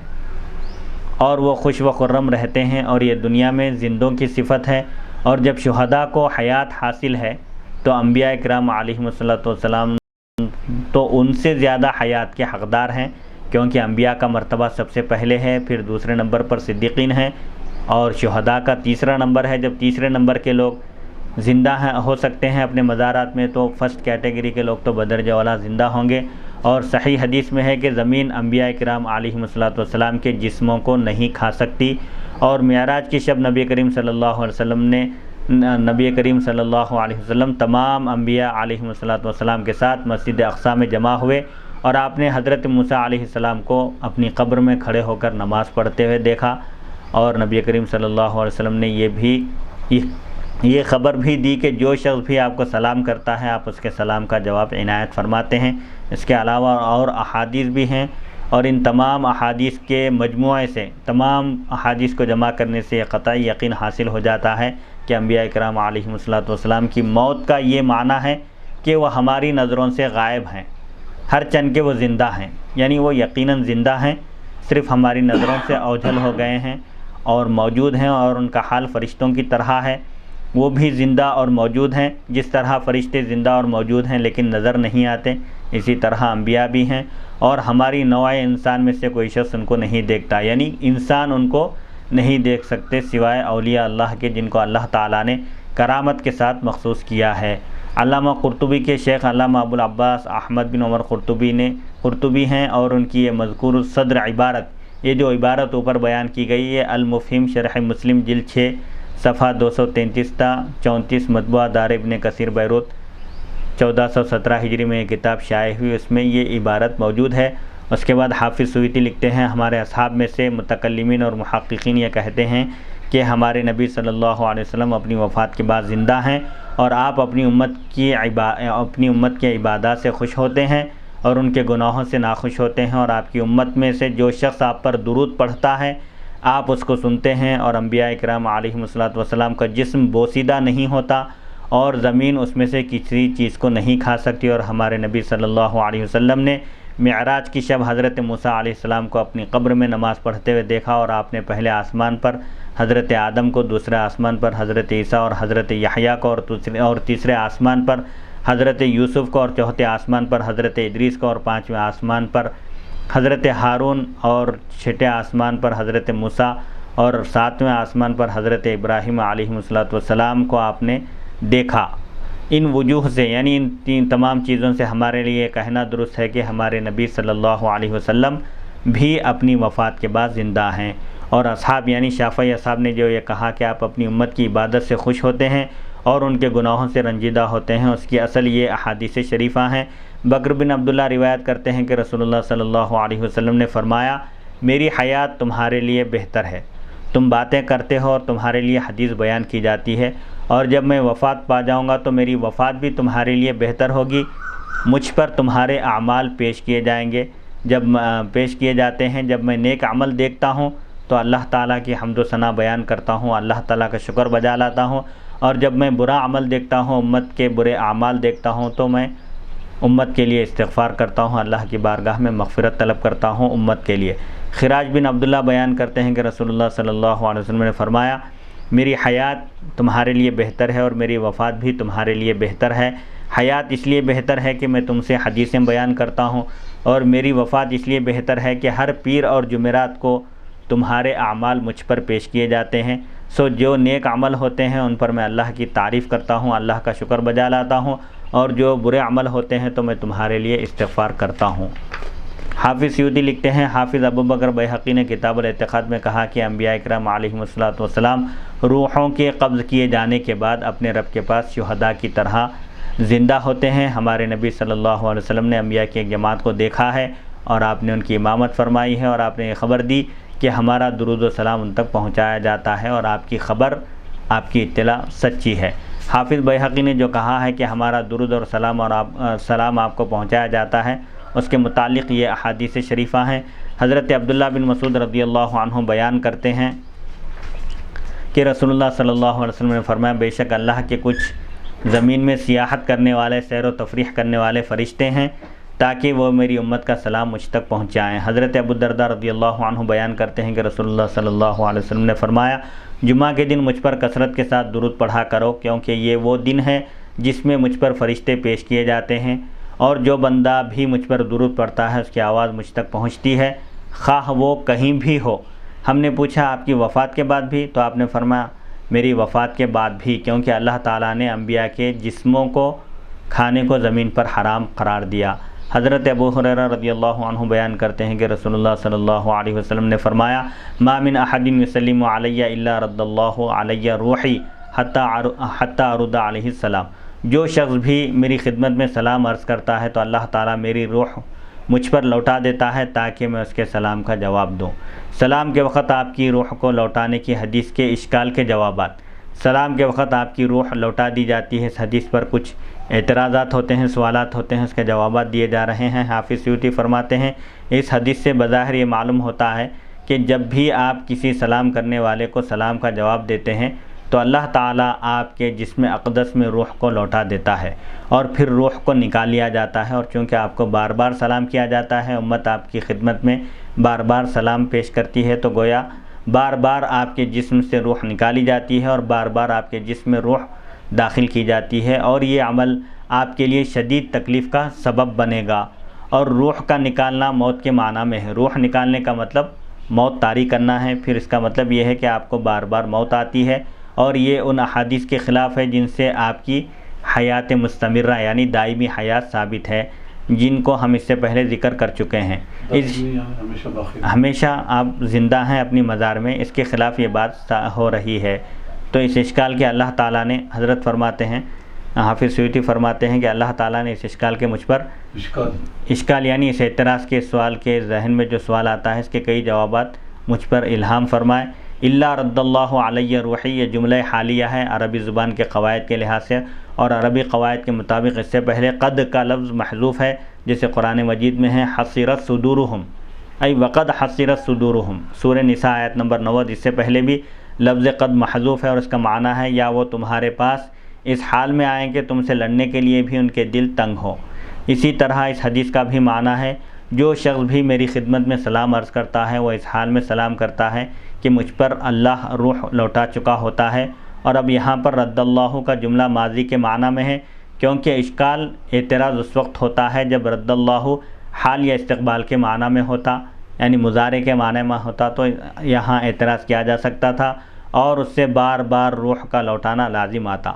اور وہ خوش و خرم رہتے ہیں، اور یہ دنیا میں زندوں کی صفت ہے۔ اور جب شہداء کو حیات حاصل ہے تو انبیاء کرام علیہم السلام تو ان سے زیادہ حیات کے حقدار ہیں، کیونکہ انبیاء کا مرتبہ سب سے پہلے ہے، پھر دوسرے نمبر پر صدیقین ہیں، اور شہداء کا تیسرا نمبر ہے۔ جب تیسرے نمبر کے لوگ زندہ ہو سکتے ہیں اپنے مزارات میں، تو فرسٹ کیٹیگری کے لوگ تو بدرجہ اولیٰ زندہ ہوں گے۔ اور صحیح حدیث میں ہے کہ زمین انبیاء کرام علیہم السلام کے جسموں کو نہیں کھا سکتی، اور معراج کی شب نبی کریم صلی اللہ علیہ وسلم تمام انبیاء علیہم السلام کے ساتھ مسجد اقصیٰ میں جمع ہوئے، اور آپ نے حضرت موسیٰ علیہ السلام کو اپنی قبر میں کھڑے ہو کر نماز پڑھتے ہوئے دیکھا، اور نبی کریم صلی اللہ علیہ وسلم نے یہ خبر بھی دی کہ جو شخص بھی آپ کو سلام کرتا ہے آپ اس کے سلام کا جواب عنایت فرماتے ہیں۔ اس کے علاوہ اور احادیث بھی ہیں، اور ان تمام احادیث کے مجموعے سے، تمام احادیث کو جمع کرنے سے یہ قطعی یقین حاصل ہو جاتا ہے کہ انبیاء کرام علیہم السلام کی موت کا یہ معنی ہے کہ وہ ہماری نظروں سے غائب ہیں، ہر چن کے وہ زندہ ہیں، یعنی وہ یقیناً زندہ ہیں، صرف ہماری نظروں سے اوجھل ہو گئے ہیں اور موجود ہیں، اور ان کا حال فرشتوں کی طرح ہے، وہ بھی زندہ اور موجود ہیں، جس طرح فرشتے زندہ اور موجود ہیں لیکن نظر نہیں آتے، اسی طرح انبیاء بھی ہیں، اور ہماری نوع انسان میں سے کوئی شخص ان کو نہیں دیکھتا، یعنی انسان ان کو نہیں دیکھ سکتے سوائے اولیاء اللہ کے، جن کو اللہ تعالیٰ نے کرامت کے ساتھ مخصوص کیا ہے۔ علامہ قرطبی کے شیخ علامہ ابو العباس احمد بن عمر قرطبی ہیں، اور ان کی یہ مذکور الصدر عبارت، یہ جو عبارت اوپر بیان کی گئی، یہ المفہم شرح مسلم جلد 6 صفحہ 233 تا 34 مطبوعہ دار ابن کثیر بیروت 1417 ہجری میں یہ کتاب شائع ہوئی، اس میں یہ عبارت موجود ہے۔ اس کے بعد حافظ سیوطی لکھتے ہیں ہمارے اصحاب میں سے متکلمین اور محققین یہ کہتے ہیں کہ ہمارے نبی صلی اللہ علیہ وسلم اپنی وفات کے بعد زندہ ہیں، اور آپ اپنی امت کی عبادات سے خوش ہوتے ہیں اور ان کے گناہوں سے ناخوش ہوتے ہیں، اور آپ کی امت میں سے جو شخص آپ پر درود پڑھتا ہے آپ اس کو سنتے ہیں، اور انبیاء کرام علیہم السلام کا جسم بوسیدہ نہیں ہوتا اور زمین اس میں سے کسی چیز کو نہیں کھا سکتی، اور ہمارے نبی صلی اللہ علیہ وسلم نے معراج کی شب حضرت موسیٰ علیہ السلام کو اپنی قبر میں نماز پڑھتے ہوئے دیکھا، اور آپ نے پہلے آسمان پر حضرت آدم کو، دوسرے آسمان پر حضرت عیسیٰ اور حضرت یحییٰ کو، اور تیسرے آسمان پر حضرت یوسف کو، اور چوتھے آسمان پر حضرت ادریس کو، اور پانچویں آسمان پر حضرت ہارون، اور چھٹے آسمان پر حضرت موسیٰ، اور ساتویں آسمان پر حضرت ابراہیم علیہ السلام کو آپ نے دیکھا۔ ان وجوہ سے، یعنی ان تمام چیزوں سے ہمارے لیے کہنا درست ہے کہ ہمارے نبی صلی اللہ علیہ وسلم بھی اپنی وفات کے بعد زندہ ہیں۔ اور اصحاب یعنی شافعی اصحاب نے جو یہ کہا کہ آپ اپنی امت کی عبادت سے خوش ہوتے ہیں اور ان کے گناہوں سے رنجیدہ ہوتے ہیں، اس کی اصل یہ احادیث شریفہ ہیں۔ بکر بن عبداللہ روایت کرتے ہیں کہ رسول اللہ صلی اللہ علیہ وسلم نے فرمایا، میری حیات تمہارے لیے بہتر ہے، تم باتیں کرتے ہو اور تمہارے لیے حدیث بیان کی جاتی ہے، اور جب میں وفات پا جاؤں گا تو میری وفات بھی تمہارے لیے بہتر ہوگی، مجھ پر تمہارے اعمال پیش کیے جائیں گے، جب پیش کیے جاتے ہیں، جب میں نیک عمل دیکھتا ہوں تو اللہ تعالیٰ کی حمد و ثنا بیان کرتا ہوں، اللہ تعالیٰ کا شکر بجا لاتا ہوں، اور جب میں برا عمل دیکھتا ہوں، امت کے برے اعمال دیکھتا ہوں، تو میں امت کے لیے استغفار کرتا ہوں، اللہ کی بارگاہ میں مغفرت طلب کرتا ہوں امت کے لیے۔ خراج بن عبداللہ بیان کرتے ہیں کہ رسول اللہ صلی اللہ علیہ وسلم نے فرمایا، میری حیات تمہارے لیے بہتر ہے اور میری وفات بھی تمہارے لیے بہتر ہے۔ حیات اس لیے بہتر ہے کہ میں تم سے حدیثیں بیان کرتا ہوں، اور میری وفات اس لیے بہتر ہے کہ ہر پیر اور جمعرات کو تمہارے اعمال مجھ پر پیش کیے جاتے ہیں۔ سو جو نیک عمل ہوتے ہیں ان پر میں اللہ کی تعریف کرتا ہوں، اللہ کا شکر بجا لاتا ہوں، اور جو برے عمل ہوتے ہیں تو میں تمہارے لیے استغفار کرتا ہوں۔ حافظ سیوطی لکھتے ہیں، حافظ ابو بکر بیہقی نے کتاب الاعتقاد میں کہا کہ انبیاء کرام علیہم الصلوۃ والسلام روحوں کے قبض کیے جانے کے بعد اپنے رب کے پاس شہداء کی طرح زندہ ہوتے ہیں۔ ہمارے نبی صلی اللہ علیہ وسلم نے انبیاء کی ایک جماعت کو دیکھا ہے اور آپ نے ان کی امامت فرمائی ہے، اور آپ نے یہ خبر دی کہ ہمارا درود و سلام ان تک پہنچایا جاتا ہے، اور آپ کی خبر، آپ کی اطلاع سچی ہے۔ حافظ بیہقی نے جو کہا ہے کہ ہمارا درود اور سلام آپ کو پہنچایا جاتا ہے، اس کے متعلق یہ احادیث شریفہ ہیں۔ حضرت عبداللہ بن مسعود رضی اللہ عنہ بیان کرتے ہیں کہ رسول اللہ صلی اللہ علیہ وسلم نے فرمایا، بے شک اللہ کے کچھ زمین میں سیاحت کرنے والے، سیر و تفریح کرنے والے فرشتے ہیں تاکہ وہ میری امت کا سلام مجھ تک پہنچائیں۔ حضرت ابو الدرداء رضی اللہ عنہ بیان کرتے ہیں کہ رسول اللہ صلی اللہ علیہ وسلم نے فرمایا، جمعہ کے دن مجھ پر کثرت کے ساتھ درود پڑھا کرو، کیونکہ یہ وہ دن ہے جس میں مجھ پر فرشتے پیش کیے جاتے ہیں، اور جو بندہ بھی مجھ پر درود پڑھتا ہے اس کی آواز مجھ تک پہنچتی ہے، خواہ وہ کہیں بھی ہو۔ ہم نے پوچھا آپ کی وفات کے بعد بھی؟ تو آپ نے فرمایا میری وفات کے بعد بھی، کیونکہ اللہ تعالیٰ نے انبیاء کے جسموں کو کھانے کو زمین پر حرام قرار دیا۔ حضرت ابو ہریرہ رضی اللہ عنہ بیان کرتے ہیں کہ رسول اللہ صلی اللہ علیہ وسلم نے فرمایا، ما من احد یسلم علی الا رد اللہ علی روحی حتی ارد علیہ السلام۔ جو شخص بھی میری خدمت میں سلام عرض کرتا ہے تو اللہ تعالیٰ میری روح مجھ پر لوٹا دیتا ہے تاکہ میں اس کے سلام کا جواب دوں۔ سلام کے وقت آپ کی روح کو لوٹانے کی حدیث کے اشکال کے جوابات۔ سلام کے وقت آپ کی روح لوٹا دی جاتی ہے، اس حدیث پر کچھ اعتراضات ہوتے ہیں، سوالات ہوتے ہیں، اس کے جوابات دیے جا رہے ہیں۔ حافظ سیوطی فرماتے ہیں، اس حدیث سے بظاہر یہ معلوم ہوتا ہے کہ جب بھی آپ کسی سلام کرنے والے کو سلام کا جواب دیتے ہیں تو اللہ تعالیٰ آپ کے جسم اقدس میں روح کو لوٹا دیتا ہے، اور پھر روح کو نکال لیا جاتا ہے، اور چونکہ آپ کو بار بار سلام کیا جاتا ہے، امت آپ کی خدمت میں بار بار سلام پیش کرتی ہے، تو گویا بار بار آپ کے جسم سے روح نکالی جاتی ہے اور بار بار آپ کے جسم میں روح داخل کی جاتی ہے، اور یہ عمل آپ کے لیے شدید تکلیف کا سبب بنے گا۔ اور روح کا نکالنا موت کے معنی میں ہے۔ روح نکالنے کا مطلب موت طاری کرنا ہے، پھر اس کا مطلب یہ ہے کہ آپ کو بار بار موت آتی ہے، اور یہ ان احادیث کے خلاف ہے جن سے آپ کی حیات مستمرہ یعنی دائمی حیات ثابت ہے، جن کو ہم اس سے پہلے ذکر کر چکے ہیں۔ ہمیشہ آپ زندہ ہیں اپنی مزار میں، اس کے خلاف یہ بات ہو رہی ہے۔ تو اس اشکال کے اللہ تعالیٰ نے، حضرت فرماتے ہیں، حافظ سیوطی فرماتے ہیں کہ اللہ تعالیٰ نے اس اشکال کے مجھ پر اشکال یعنی اس اعتراض کے سوال کے ذہن میں جو سوال آتا ہے اس کے کئی جوابات مجھ پر الہام فرمائے۔ اللہ رد اللہ علیہ روحی، یہ جملہ حالیہ ہے عربی زبان کے قواعد کے لحاظ سے، اور عربی قواعد کے مطابق اس سے پہلے قد کا لفظ محذوف ہے، جیسے قرآن مجید میں ہے حصرت صدورہم، ای وقد حصرت صدورہم، سورہ نساء آیت نمبر 90، اس سے پہلے بھی لفظ قد محذوف ہے، اور اس کا معنی ہے یا وہ تمہارے پاس اس حال میں آئیں کہ تم سے لڑنے کے لیے بھی ان کے دل تنگ ہو۔ اسی طرح اس حدیث کا بھی معنی ہے، جو شخص بھی میری خدمت میں سلام عرض کرتا ہے وہ اس حال میں سلام کرتا ہے کہ مجھ پر اللہ روح لوٹا چکا ہوتا ہے۔ اور اب یہاں پر رد اللہ کا جملہ ماضی کے معنی میں ہے، کیونکہ اشکال اعتراض اس وقت ہوتا ہے جب رد اللہ حال یا استقبال کے معنی میں ہوتا، یعنی مضارع کے معنی میں ہوتا، تو یہاں اعتراض کیا جا سکتا تھا اور اس سے بار بار روح کا لوٹانا لازم آتا۔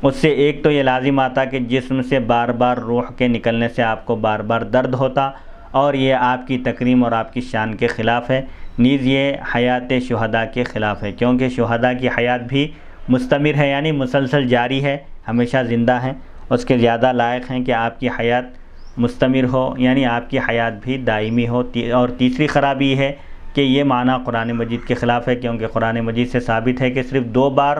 اس سے ایک تو یہ لازم آتا کہ جسم سے بار بار روح کے نکلنے سے آپ کو بار بار درد ہوتا، اور یہ آپ کی تکریم اور آپ کی شان کے خلاف ہے، نیز یہ حیات شہداء کے خلاف ہے، کیونکہ شہداء کی حیات بھی مستمر ہے، یعنی مسلسل جاری ہے، ہمیشہ زندہ ہیں، اس کے زیادہ لائق ہیں کہ آپ کی حیات مستمر ہو، یعنی آپ کی حیات بھی دائمی ہو۔ اور تیسری خرابی یہ ہے کہ یہ معنی قرآن مجید کے خلاف ہے، کیونکہ قرآن مجید سے ثابت ہے کہ صرف 2 بار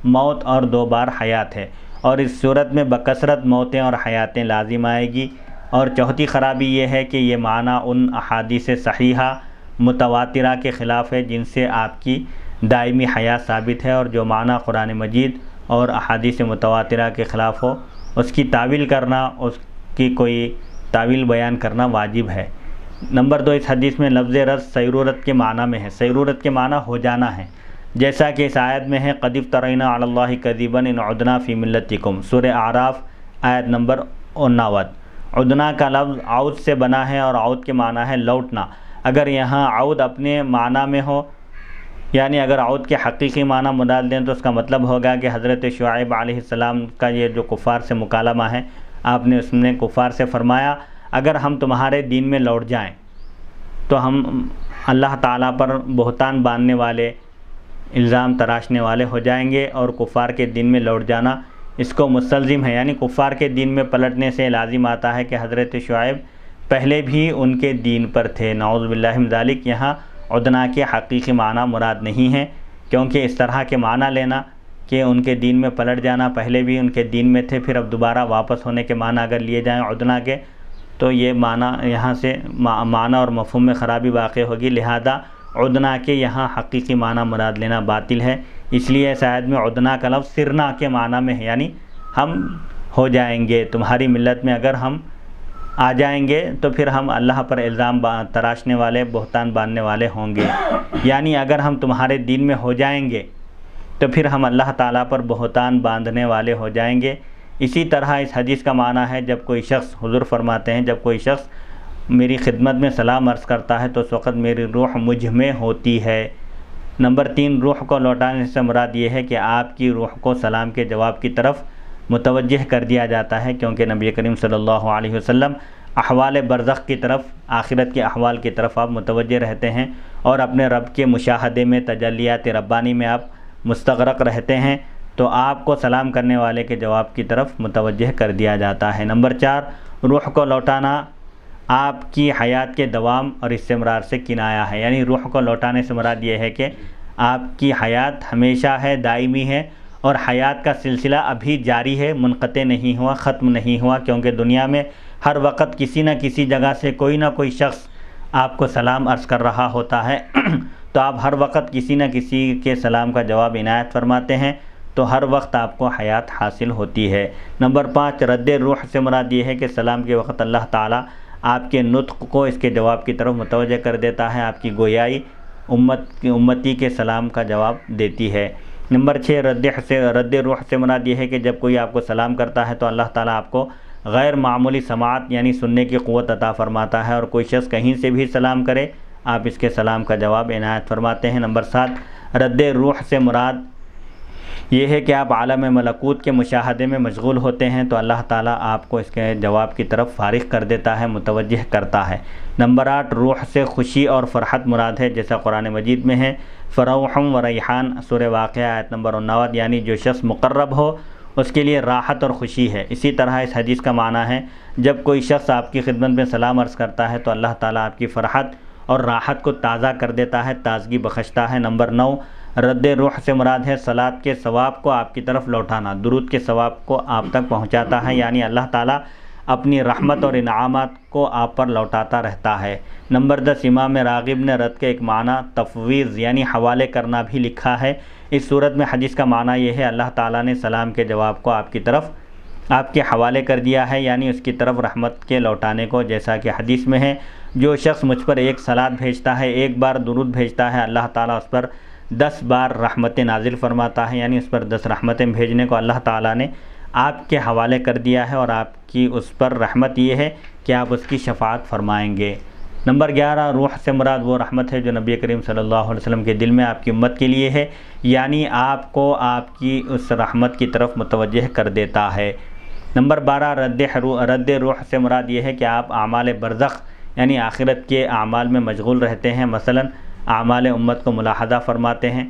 موت اور 2 بار حیات ہے، اور اس صورت میں بکثرت موتیں اور حیاتیں لازم آئے گی۔ اور چوتھی خرابی یہ ہے کہ یہ معنی ان احادیث صحیحہ متواترہ کے خلاف ہے جن سے آپ کی دائمی حیات ثابت ہے، اور جو معنی قرآن مجید اور احادیث متواترہ کے خلاف ہو اس کی تعویل کرنا، اس کی کوئی تعویل بیان کرنا واجب ہے۔ نمبر 2، اس حدیث میں لفظ رس سیرورت کے معنی میں ہے۔ سیرورت کے معنی ہو جانا ہے، جیسا کہ اس آیت میں ہے قد افترینا علی اللہ کذبا ان عدنا فی ملتکم، سورہ اعراف آیت نمبر 59۔ عدنا کا لفظ عود سے بنا ہے اور عود کے معنی ہے لوٹنا۔ اگر یہاں عود اپنے معنی میں ہو، یعنی اگر عود کے حقیقی معنی مراد لیں تو اس کا مطلب ہوگا کہ حضرت شعیب علیہ السلام کا یہ جو کفار سے مکالمہ ہے، آپ نے اس میں کفار سے فرمایا اگر ہم تمہارے دین میں لوٹ جائیں تو ہم اللہ تعالیٰ پر بہتان باندھنے والے، الزام تراشنے والے ہو جائیں گے، اور کفار کے دین میں لوٹ جانا اس کو مستلزم ہے، یعنی کفار کے دین میں پلٹنے سے لازم آتا ہے کہ حضرت شعیب پہلے بھی ان کے دین پر تھے، نعوذ باللہ من ذالک۔ یہاں عدنا کے حقیقی معنی مراد نہیں ہے، کیونکہ اس طرح کے معنی لینا کہ ان کے دین میں پلٹ جانا، پہلے بھی ان کے دین میں تھے پھر اب دوبارہ واپس ہونے کے معنی اگر لیے جائیں عدنا کے، تو یہ معنی یہاں سے معنی اور مفہوم میں خرابی واقع ہوگی، لہذا عدنا کے یہاں حقیقی معنی مراد لینا باطل ہے۔ اس لیے اس آیت میں عدنا کا لفظ سرنا کے معنی میں ہے، یعنی ہم ہو جائیں گے، تمہاری ملت میں اگر ہم آ جائیں گے تو پھر ہم اللہ پر الزام تراشنے والے، بہتان باندھنے والے ہوں گے، یعنی اگر ہم تمہارے دین میں ہو جائیں گے تو پھر ہم اللہ تعالیٰ پر بہتان باندھنے والے ہو جائیں گے۔ اسی طرح اس حدیث کا معنی ہے جب کوئی شخص، حضور فرماتے ہیں جب کوئی شخص میری خدمت میں سلام عرض کرتا ہے تو اس وقت میری روح مجھ میں ہوتی ہے۔ نمبر 3، روح کو لوٹانے سے مراد یہ ہے کہ آپ کی روح کو سلام کے جواب کی طرف متوجہ کر دیا جاتا ہے، کیونکہ نبی کریم صلی اللہ علیہ وسلم احوال برزخ کی طرف، آخرت کے احوال کی طرف آپ متوجہ رہتے ہیں اور اپنے رب کے مشاہدے میں، تجلیات ربانی میں آپ مستغرق رہتے ہیں، تو آپ کو سلام کرنے والے کے جواب کی طرف متوجہ کر دیا جاتا ہے۔ نمبر 4، روح کو لوٹانا آپ کی حیات کے دوام اور استمرار سے کنایا ہے، یعنی روح کو لوٹانے سے مراد یہ ہے کہ آپ کی حیات ہمیشہ ہے، دائمی ہے، اور حیات کا سلسلہ ابھی جاری ہے، منقطع نہیں ہوا، ختم نہیں ہوا، کیونکہ دنیا میں ہر وقت کسی نہ کسی جگہ سے کوئی نہ کوئی شخص آپ کو سلام عرض کر رہا ہوتا ہے تو آپ ہر وقت کسی نہ کسی کے سلام کا جواب عنایت فرماتے ہیں، تو ہر وقت آپ کو حیات حاصل ہوتی ہے۔ نمبر 5، رد روح سے مراد یہ ہے کہ سلام کے وقت اللہ تعالیٰ آپ کے نطق کو اس کے جواب کی طرف متوجہ کر دیتا ہے، آپ کی گویائی امتی کے سلام کا جواب دیتی ہے۔ نمبر 6، رد روح سے مراد یہ ہے کہ جب کوئی آپ کو سلام کرتا ہے تو اللہ تعالیٰ آپ کو غیر معمولی سماعت یعنی سننے کی قوت عطا فرماتا ہے، اور کوئی شخص کہیں سے بھی سلام کرے آپ اس کے سلام کا جواب عنایت فرماتے ہیں۔ نمبر 7، رد روح سے مراد یہ ہے کہ آپ عالم ملکوت کے مشاہدے میں مشغول ہوتے ہیں تو اللہ تعالیٰ آپ کو اس کے جواب کی طرف فارغ کر دیتا ہے، متوجہ کرتا ہے۔ نمبر 8، روح سے خوشی اور فرحت مراد ہے، جیسا قرآن مجید میں ہے فروح و ریحان، سورہ واقعہ آیت نمبر 59، یعنی جو شخص مقرب ہو اس کے لیے راحت اور خوشی ہے۔ اسی طرح اس حدیث کا معنی ہے جب کوئی شخص آپ کی خدمت میں سلام عرض کرتا ہے تو اللہ تعالیٰ آپ کی فرحت اور راحت کو تازہ کر دیتا ہے، تازگی بخشتا ہے۔ نمبر 9، رد روح سے مراد ہے صلاۃ کے ثواب کو آپ کی طرف لوٹانا، درود کے ثواب کو آپ تک پہنچاتا ہے، یعنی اللہ تعالیٰ اپنی رحمت اور انعامات کو آپ پر لوٹاتا رہتا ہے۔ نمبر 10، امام راغب نے رد کے ایک معنی تفویض یعنی حوالے کرنا بھی لکھا ہے۔ اس صورت میں حدیث کا معنی یہ ہے اللہ تعالیٰ نے سلام کے جواب کو آپ کی طرف آپ کے حوالے کر دیا ہے، یعنی اس کی طرف رحمت کے لوٹانے کو، جیسا کہ حدیث میں ہے جو شخص مجھ پر ایک صلات بھیجتا ہے، ایک بار درود بھیجتا ہے، اللہ تعالیٰ اس پر 10 بار رحمتیں نازل فرماتا ہے، یعنی اس پر 10 رحمتیں بھیجنے کو اللہ تعالیٰ نے آپ کے حوالے کر دیا ہے، اور آپ کی اس پر رحمت یہ ہے کہ آپ اس کی شفاعت فرمائیں گے۔ نمبر 11، روح سے مراد وہ رحمت ہے جو نبی کریم صلی اللہ علیہ وسلم کے دل میں آپ کی امت کے لیے ہے، یعنی آپ کو آپ کی اس رحمت کی طرف متوجہ کر دیتا ہے۔ نمبر 12، رد روح سے مراد یہ ہے کہ آپ اعمال برزخ یعنی آخرت کے اعمال میں مشغول رہتے ہیں، مثلا اعمال امت کو ملاحظہ فرماتے ہیں،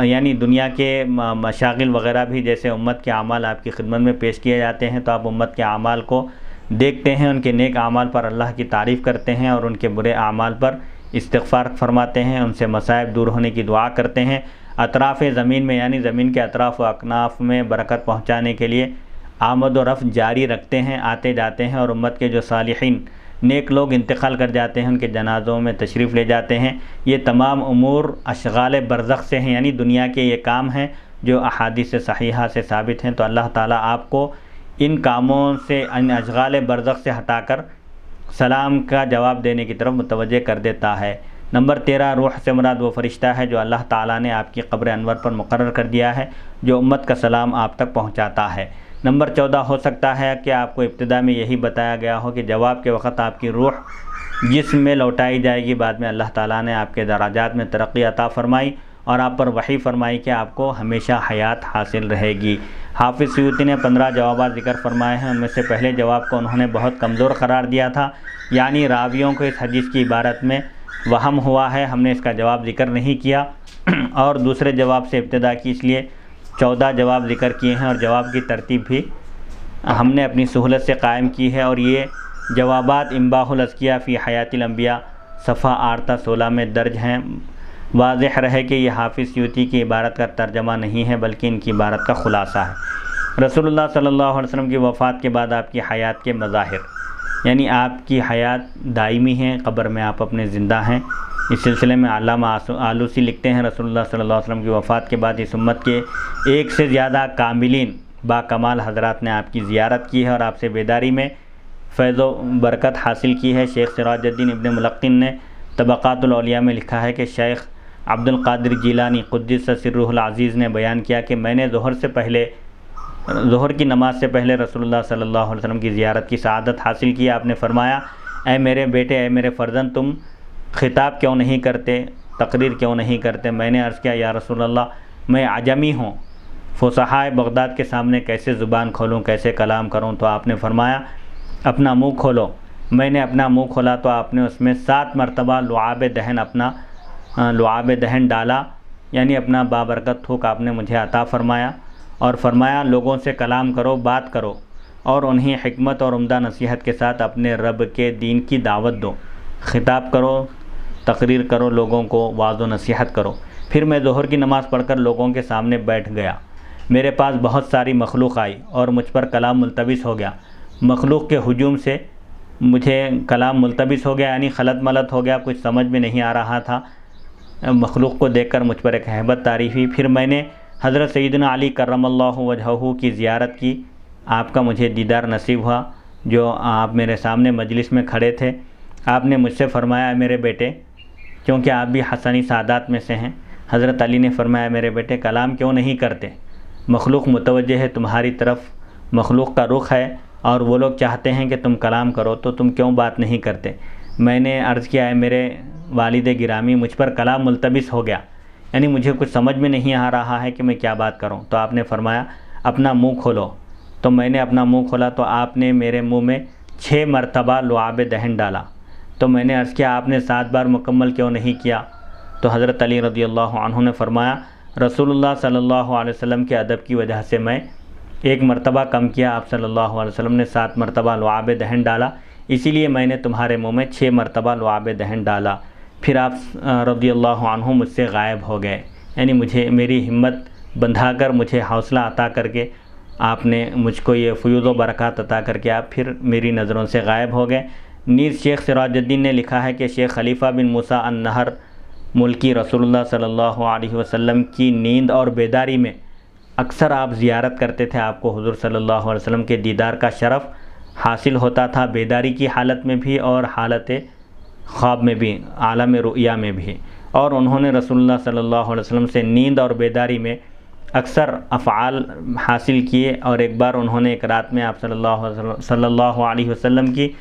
یعنی دنیا کے مشاغل وغیرہ بھی جیسے امت کے اعمال آپ کی خدمت میں پیش کیے جاتے ہیں تو آپ امت کے اعمال کو دیکھتے ہیں، ان کے نیک اعمال پر اللہ کی تعریف کرتے ہیں اور ان کے برے اعمال پر استغفار فرماتے ہیں، ان سے مصائب دور ہونے کی دعا کرتے ہیں، اطراف زمین میں یعنی زمین کے اطراف و اکناف میں برکت پہنچانے کے لیے آمد و رفع جاری رکھتے ہیں، آتے جاتے ہیں، اور امت کے جو صالحین نیک لوگ انتقال کر جاتے ہیں ان کے جنازوں میں تشریف لے جاتے ہیں۔ یہ تمام امور اشغال برزخ سے ہیں، یعنی دنیا کے یہ کام ہیں جو احادیث صحیحہ سے ثابت ہیں، تو اللہ تعالیٰ آپ کو ان کاموں سے، ان اشغال برزخ سے ہٹا کر سلام کا جواب دینے کی طرف متوجہ کر دیتا ہے۔ نمبر 13، روح سے مراد وہ فرشتہ ہے جو اللہ تعالیٰ نے آپ کی قبر انور پر مقرر کر دیا ہے، جو امت کا سلام آپ تک پہنچاتا ہے۔ نمبر 14، ہو سکتا ہے کہ آپ کو ابتدا میں یہی بتایا گیا ہو کہ جواب کے وقت آپ کی روح جسم میں لوٹائی جائے گی، بعد میں اللہ تعالیٰ نے آپ کے درجات میں ترقی عطا فرمائی اور آپ پر وحی فرمائی کہ آپ کو ہمیشہ حیات حاصل رہے گی۔ حافظ سیوطی نے 15 جوابات ذکر فرمائے ہیں، ان میں سے پہلے جواب کو انہوں نے بہت کمزور قرار دیا تھا، یعنی راویوں کو اس حدیث کی عبارت میں وہم ہوا ہے، ہم نے اس کا جواب ذکر نہیں کیا، اور دوسرے جواب سے ابتدا کی، اس لیے 14 جواب ذکر کیے ہیں، اور جواب کی ترتیب بھی ہم نے اپنی سہولت سے قائم کی ہے، اور یہ جوابات انباح الاذکیاء فی حیات الانبیاء صفحہ 8 تا 16 میں درج ہیں۔ واضح رہے کہ یہ حافظ سیوطی کی عبارت کا ترجمہ نہیں ہے بلکہ ان کی عبارت کا خلاصہ ہے۔ رسول اللہ صلی اللہ علیہ وسلم کی وفات کے بعد آپ کی حیات کے مظاہر، یعنی آپ کی حیات دائمی ہیں، قبر میں آپ اپنے زندہ ہیں۔ اس سلسلے میں علامہ آلوسی لکھتے ہیں، رسول اللہ صلی اللہ علیہ وسلم کی وفات کے بعد اس امت کے ایک سے زیادہ کاملین با کمال حضرات نے آپ کی زیارت کی ہے اور آپ سے بیداری میں فیض و برکت حاصل کی ہے۔ شیخ سراج الدین ابن ملقن نے طبقات الاولیاء میں لکھا ہے کہ شیخ عبد القادر جیلانی قدس سرہ العزیز نے بیان کیا کہ میں نے ظہر کی نماز سے پہلے رسول اللہ صلی اللہ علیہ وسلم کی زیارت کی سعادت حاصل کی۔ آپ نے فرمایا، اے میرے بیٹے، اے میرے فرزند، تم خطاب کیوں نہیں کرتے، تقریر کیوں نہیں کرتے؟ میں نے عرض کیا، یا رسول اللہ، میں عجمی ہوں، فصحائے بغداد کے سامنے کیسے زبان کھولوں، کیسے کلام کروں؟ تو آپ نے فرمایا، اپنا منہ کھولو۔ میں نے اپنا منہ کھولا تو آپ نے اس میں 7 مرتبہ لعاب دہن ڈالا، یعنی اپنا بابرکت تھوک آپ نے مجھے عطا فرمایا، اور فرمایا، لوگوں سے کلام کرو، بات کرو، اور انہیں حکمت اور عمدہ نصیحت کے ساتھ اپنے رب کے دین کی دعوت دو، خطاب کرو، تقریر کرو، لوگوں کو وعظ و نصیحت کرو۔ پھر میں ظہر کی نماز پڑھ کر لوگوں کے سامنے بیٹھ گیا، میرے پاس بہت ساری مخلوق آئی اور مجھ پر کلام ملتبس ہو گیا۔ مخلوق کے ہجوم سے مجھے کلام ملتبس ہو گیا، یعنی خلط ملط ہو گیا، کچھ سمجھ میں نہیں آ رہا تھا۔ مخلوق کو دیکھ کر مجھ پر ایک ہیبت طاری ہوئی۔ پھر میں نے حضرت سیدنا علی کرم اللہ وجہہ کی زیارت کی، آپ کا مجھے دیدار نصیب ہوا، جو آپ میرے سامنے مجلس میں کھڑے تھے۔ آپ نے مجھ سے فرمایا، میرے بیٹے، کیونکہ آپ بھی حسنی سادات میں سے ہیں، حضرت علی نے فرمایا، میرے بیٹے، کلام کیوں نہیں کرتے؟ مخلوق متوجہ ہے تمہاری طرف، مخلوق کا رخ ہے اور وہ لوگ چاہتے ہیں کہ تم کلام کرو، تو تم کیوں بات نہیں کرتے؟ میں نے عرض کیا، ہے میرے والد گرامی، مجھ پر کلام ملتبس ہو گیا، یعنی مجھے کچھ سمجھ میں نہیں آ رہا ہے کہ میں کیا بات کروں۔ تو آپ نے فرمایا، اپنا منہ کھولو۔ تو میں نے اپنا منہ کھولا تو آپ نے میرے منہ میں 6 مرتبہ لعاب دہن ڈالا۔ تو میں نے عرض کیا، آپ نے 7 بار مکمل کیوں نہیں کیا؟ تو حضرت علی رضی اللہ عنہ نے فرمایا، رسول اللہ صلی اللہ علیہ وسلم کے ادب کی وجہ سے میں 1 مرتبہ کم کیا، آپ صلی اللہ علیہ وسلم نے 7 مرتبہ لعاب دہن ڈالا، اسی لیے میں نے تمہارے منہ میں 6 مرتبہ لعاب دہن ڈالا۔ پھر آپ رضی اللہ عنہ مجھ سے غائب ہو گئے، یعنی میری ہمت بندھا کر، مجھے حوصلہ عطا کر کے آپ نے مجھ کو یہ فیوض و برکات عطا کر کے آپ پھر میری نظروں سے غائب ہو گئے۔ نیز شیخ سراج الدین نے لکھا ہے کہ شیخ خلیفہ بن موسیٰ النہر ملکی رسول اللہ صلی اللہ علیہ وسلم کی نیند اور بیداری میں اکثر آپ زیارت کرتے تھے، آپ کو حضور صلی اللہ علیہ وسلم کے دیدار کا شرف حاصل ہوتا تھا، بیداری کی حالت میں بھی اور حالت خواب میں بھی، عالم رؤیا میں بھی، اور انہوں نے رسول اللہ صلی اللہ علیہ وسلم سے نیند اور بیداری میں اکثر افعال حاصل کیے، اور ایک بار انہوں نے ایک رات میں آپ صلی اللہ علیہ وسلم کی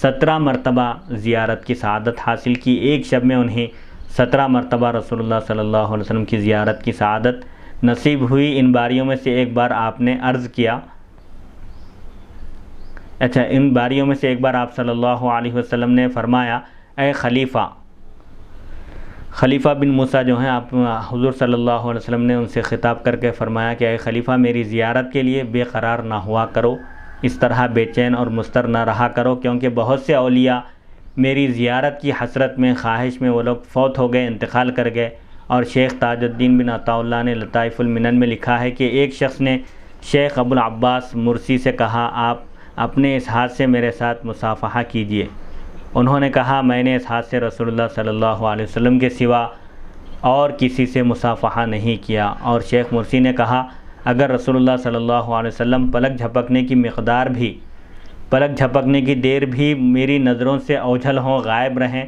17 مرتبہ زیارت کی سعادت حاصل کی۔ ایک شب میں انہیں 17 مرتبہ رسول اللہ صلی اللہ علیہ وسلم کی زیارت کی سعادت نصیب ہوئی۔ ان باریوں میں سے ایک بار آپ آپ صلی اللہ علیہ وسلم نے فرمایا، اے خلیفہ بن موسیٰ جو ہیں، آپ حضور صلی اللہ علیہ وسلم نے ان سے خطاب کر کے فرمایا کہ اے خلیفہ، میری زیارت کے لیے بے قرار نہ ہوا کرو، اس طرح بے چین اور مضطر نہ رہا کرو، کیونکہ بہت سے اولیاء میری زیارت کی حسرت میں، خواہش میں وہ لوگ فوت ہو گئے، انتقال کر گئے۔ اور شیخ تاج الدین بن عطا اللہ نے لطائف المنن میں لکھا ہے کہ ایک شخص نے شیخ ابو العباس مرسی سے کہا، آپ اپنے اس ہاتھ سے میرے ساتھ مصافحہ کیجئے۔ انہوں نے کہا، میں نے اس ہاتھ سے رسول اللہ صلی اللہ علیہ وسلم کے سوا اور کسی سے مصافحہ نہیں کیا۔ اور شیخ مرسی نے کہا، اگر رسول اللہ صلی اللہ علیہ وسلم پلک جھپکنے کی دیر بھی میری نظروں سے اوجھل ہوں، غائب رہیں،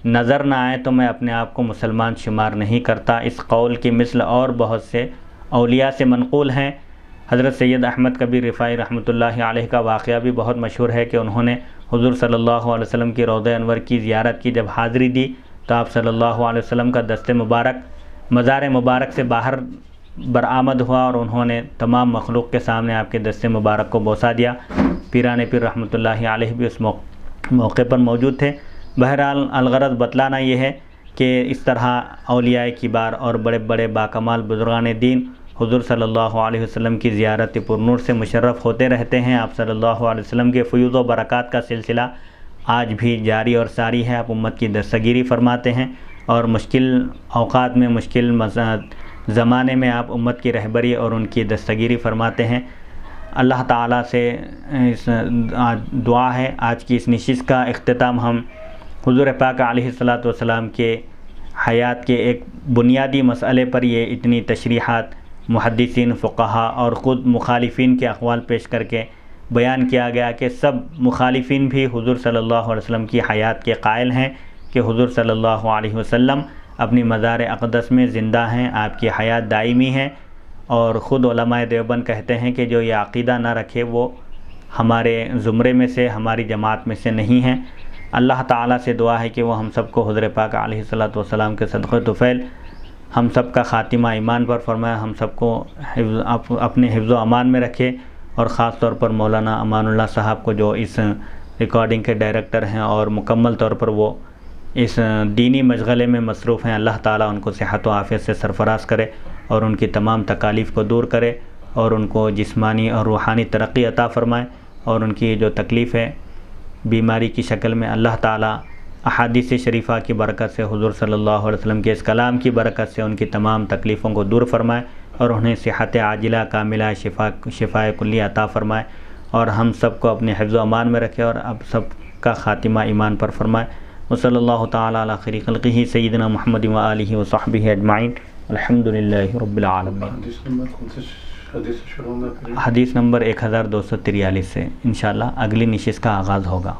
نظر نہ آئے تو میں اپنے آپ کو مسلمان شمار نہیں کرتا۔ اس قول کی مثل اور بہت سے اولیاء سے منقول ہیں۔ حضرت سید احمد کبیر رفاعی رحمۃ اللہ علیہ کا واقعہ بھی بہت مشہور ہے کہ انہوں نے حضور صلی اللہ علیہ وسلم کی روضہ انور کی زیارت کی، جب حاضری دی تو آپ صلی اللہ علیہ وسلم کا دست مبارک مزار مبارک سے باہر برآمد ہوا اور انہوں نے تمام مخلوق کے سامنے آپ کے دست مبارک کو بوسہ دیا۔ پیران پیر رحمۃ اللہ علیہ بھی اس موقع پر موجود تھے۔ بہرحال الغرض بتلانا یہ ہے کہ اس طرح اولیاء کبار اور بڑے بڑے باکمال بزرگان دین حضور صلی اللہ علیہ وسلم کی زیارت پرنور سے مشرف ہوتے رہتے ہیں۔ آپ صلی اللہ علیہ وسلم کے فیوض و برکات کا سلسلہ آج بھی جاری اور ساری ہے۔ آپ امت کی دستگیری فرماتے ہیں اور مشکل اوقات میں، مشکل زمانے میں آپ امت کی رہبری اور ان کی دستگیری فرماتے ہیں۔ اللہ تعالیٰ سے دعا ہے آج کی اس نشست کا اختتام ہم حضور پاک علیہ السلام کے حیات کے ایک بنیادی مسئلے پر یہ اتنی تشریحات محدثین، فقہا اور خود مخالفین کے اقوال پیش کر کے بیان کیا گیا کہ سب مخالفین بھی حضور صلی اللہ علیہ وسلم کی حیات کے قائل ہیں کہ حضور صلی اللہ علیہ وسلم اپنی مزار اقدس میں زندہ ہیں، آپ کی حیات دائمی ہے، اور خود علماء دیوبند کہتے ہیں کہ جو یہ عقیدہ نہ رکھے وہ ہمارے زمرے میں سے، ہماری جماعت میں سے نہیں ہیں۔ اللہ تعالیٰ سے دعا ہے کہ وہ ہم سب کو حضور پاک علیہ السلام کے صدقہ طفیل ہم سب کا خاتمہ ایمان پر فرمائے، ہم سب کو اپنے حفظ و امان میں رکھے، اور خاص طور پر مولانا امان اللہ صاحب کو جو اس ریکارڈنگ کے ڈائریکٹر ہیں اور مکمل طور پر وہ اس دینی مشغلے میں مصروف ہیں، اللہ تعالیٰ ان کو صحت و عافیت سے سرفراز کرے اور ان کی تمام تکالیف کو دور کرے اور ان کو جسمانی اور روحانی ترقی عطا فرمائے، اور ان کی جو تکلیف ہے بیماری کی شکل میں اللہ تعالیٰ احادیث شریفہ کی برکت سے، حضور صلی اللہ علیہ وسلم کے اس کلام کی برکت سے ان کی تمام تکلیفوں کو دور فرمائے اور انہیں صحت عاجلہ کاملہ شفاء کلی عطا فرمائے، اور ہم سب کو اپنے حفظ و امان میں رکھے اور اب سب کا خاتمہ ایمان پر فرمائے۔ وصلی اللہ تعالیٰ علی خیر خلقہ سیدنا محمد و آلہ و صحبہ اجمعین، الحمد للہ رب العالمین۔ حدیث نمبر 1243 سے انشاءاللہ اگلی نشست کا آغاز ہوگا۔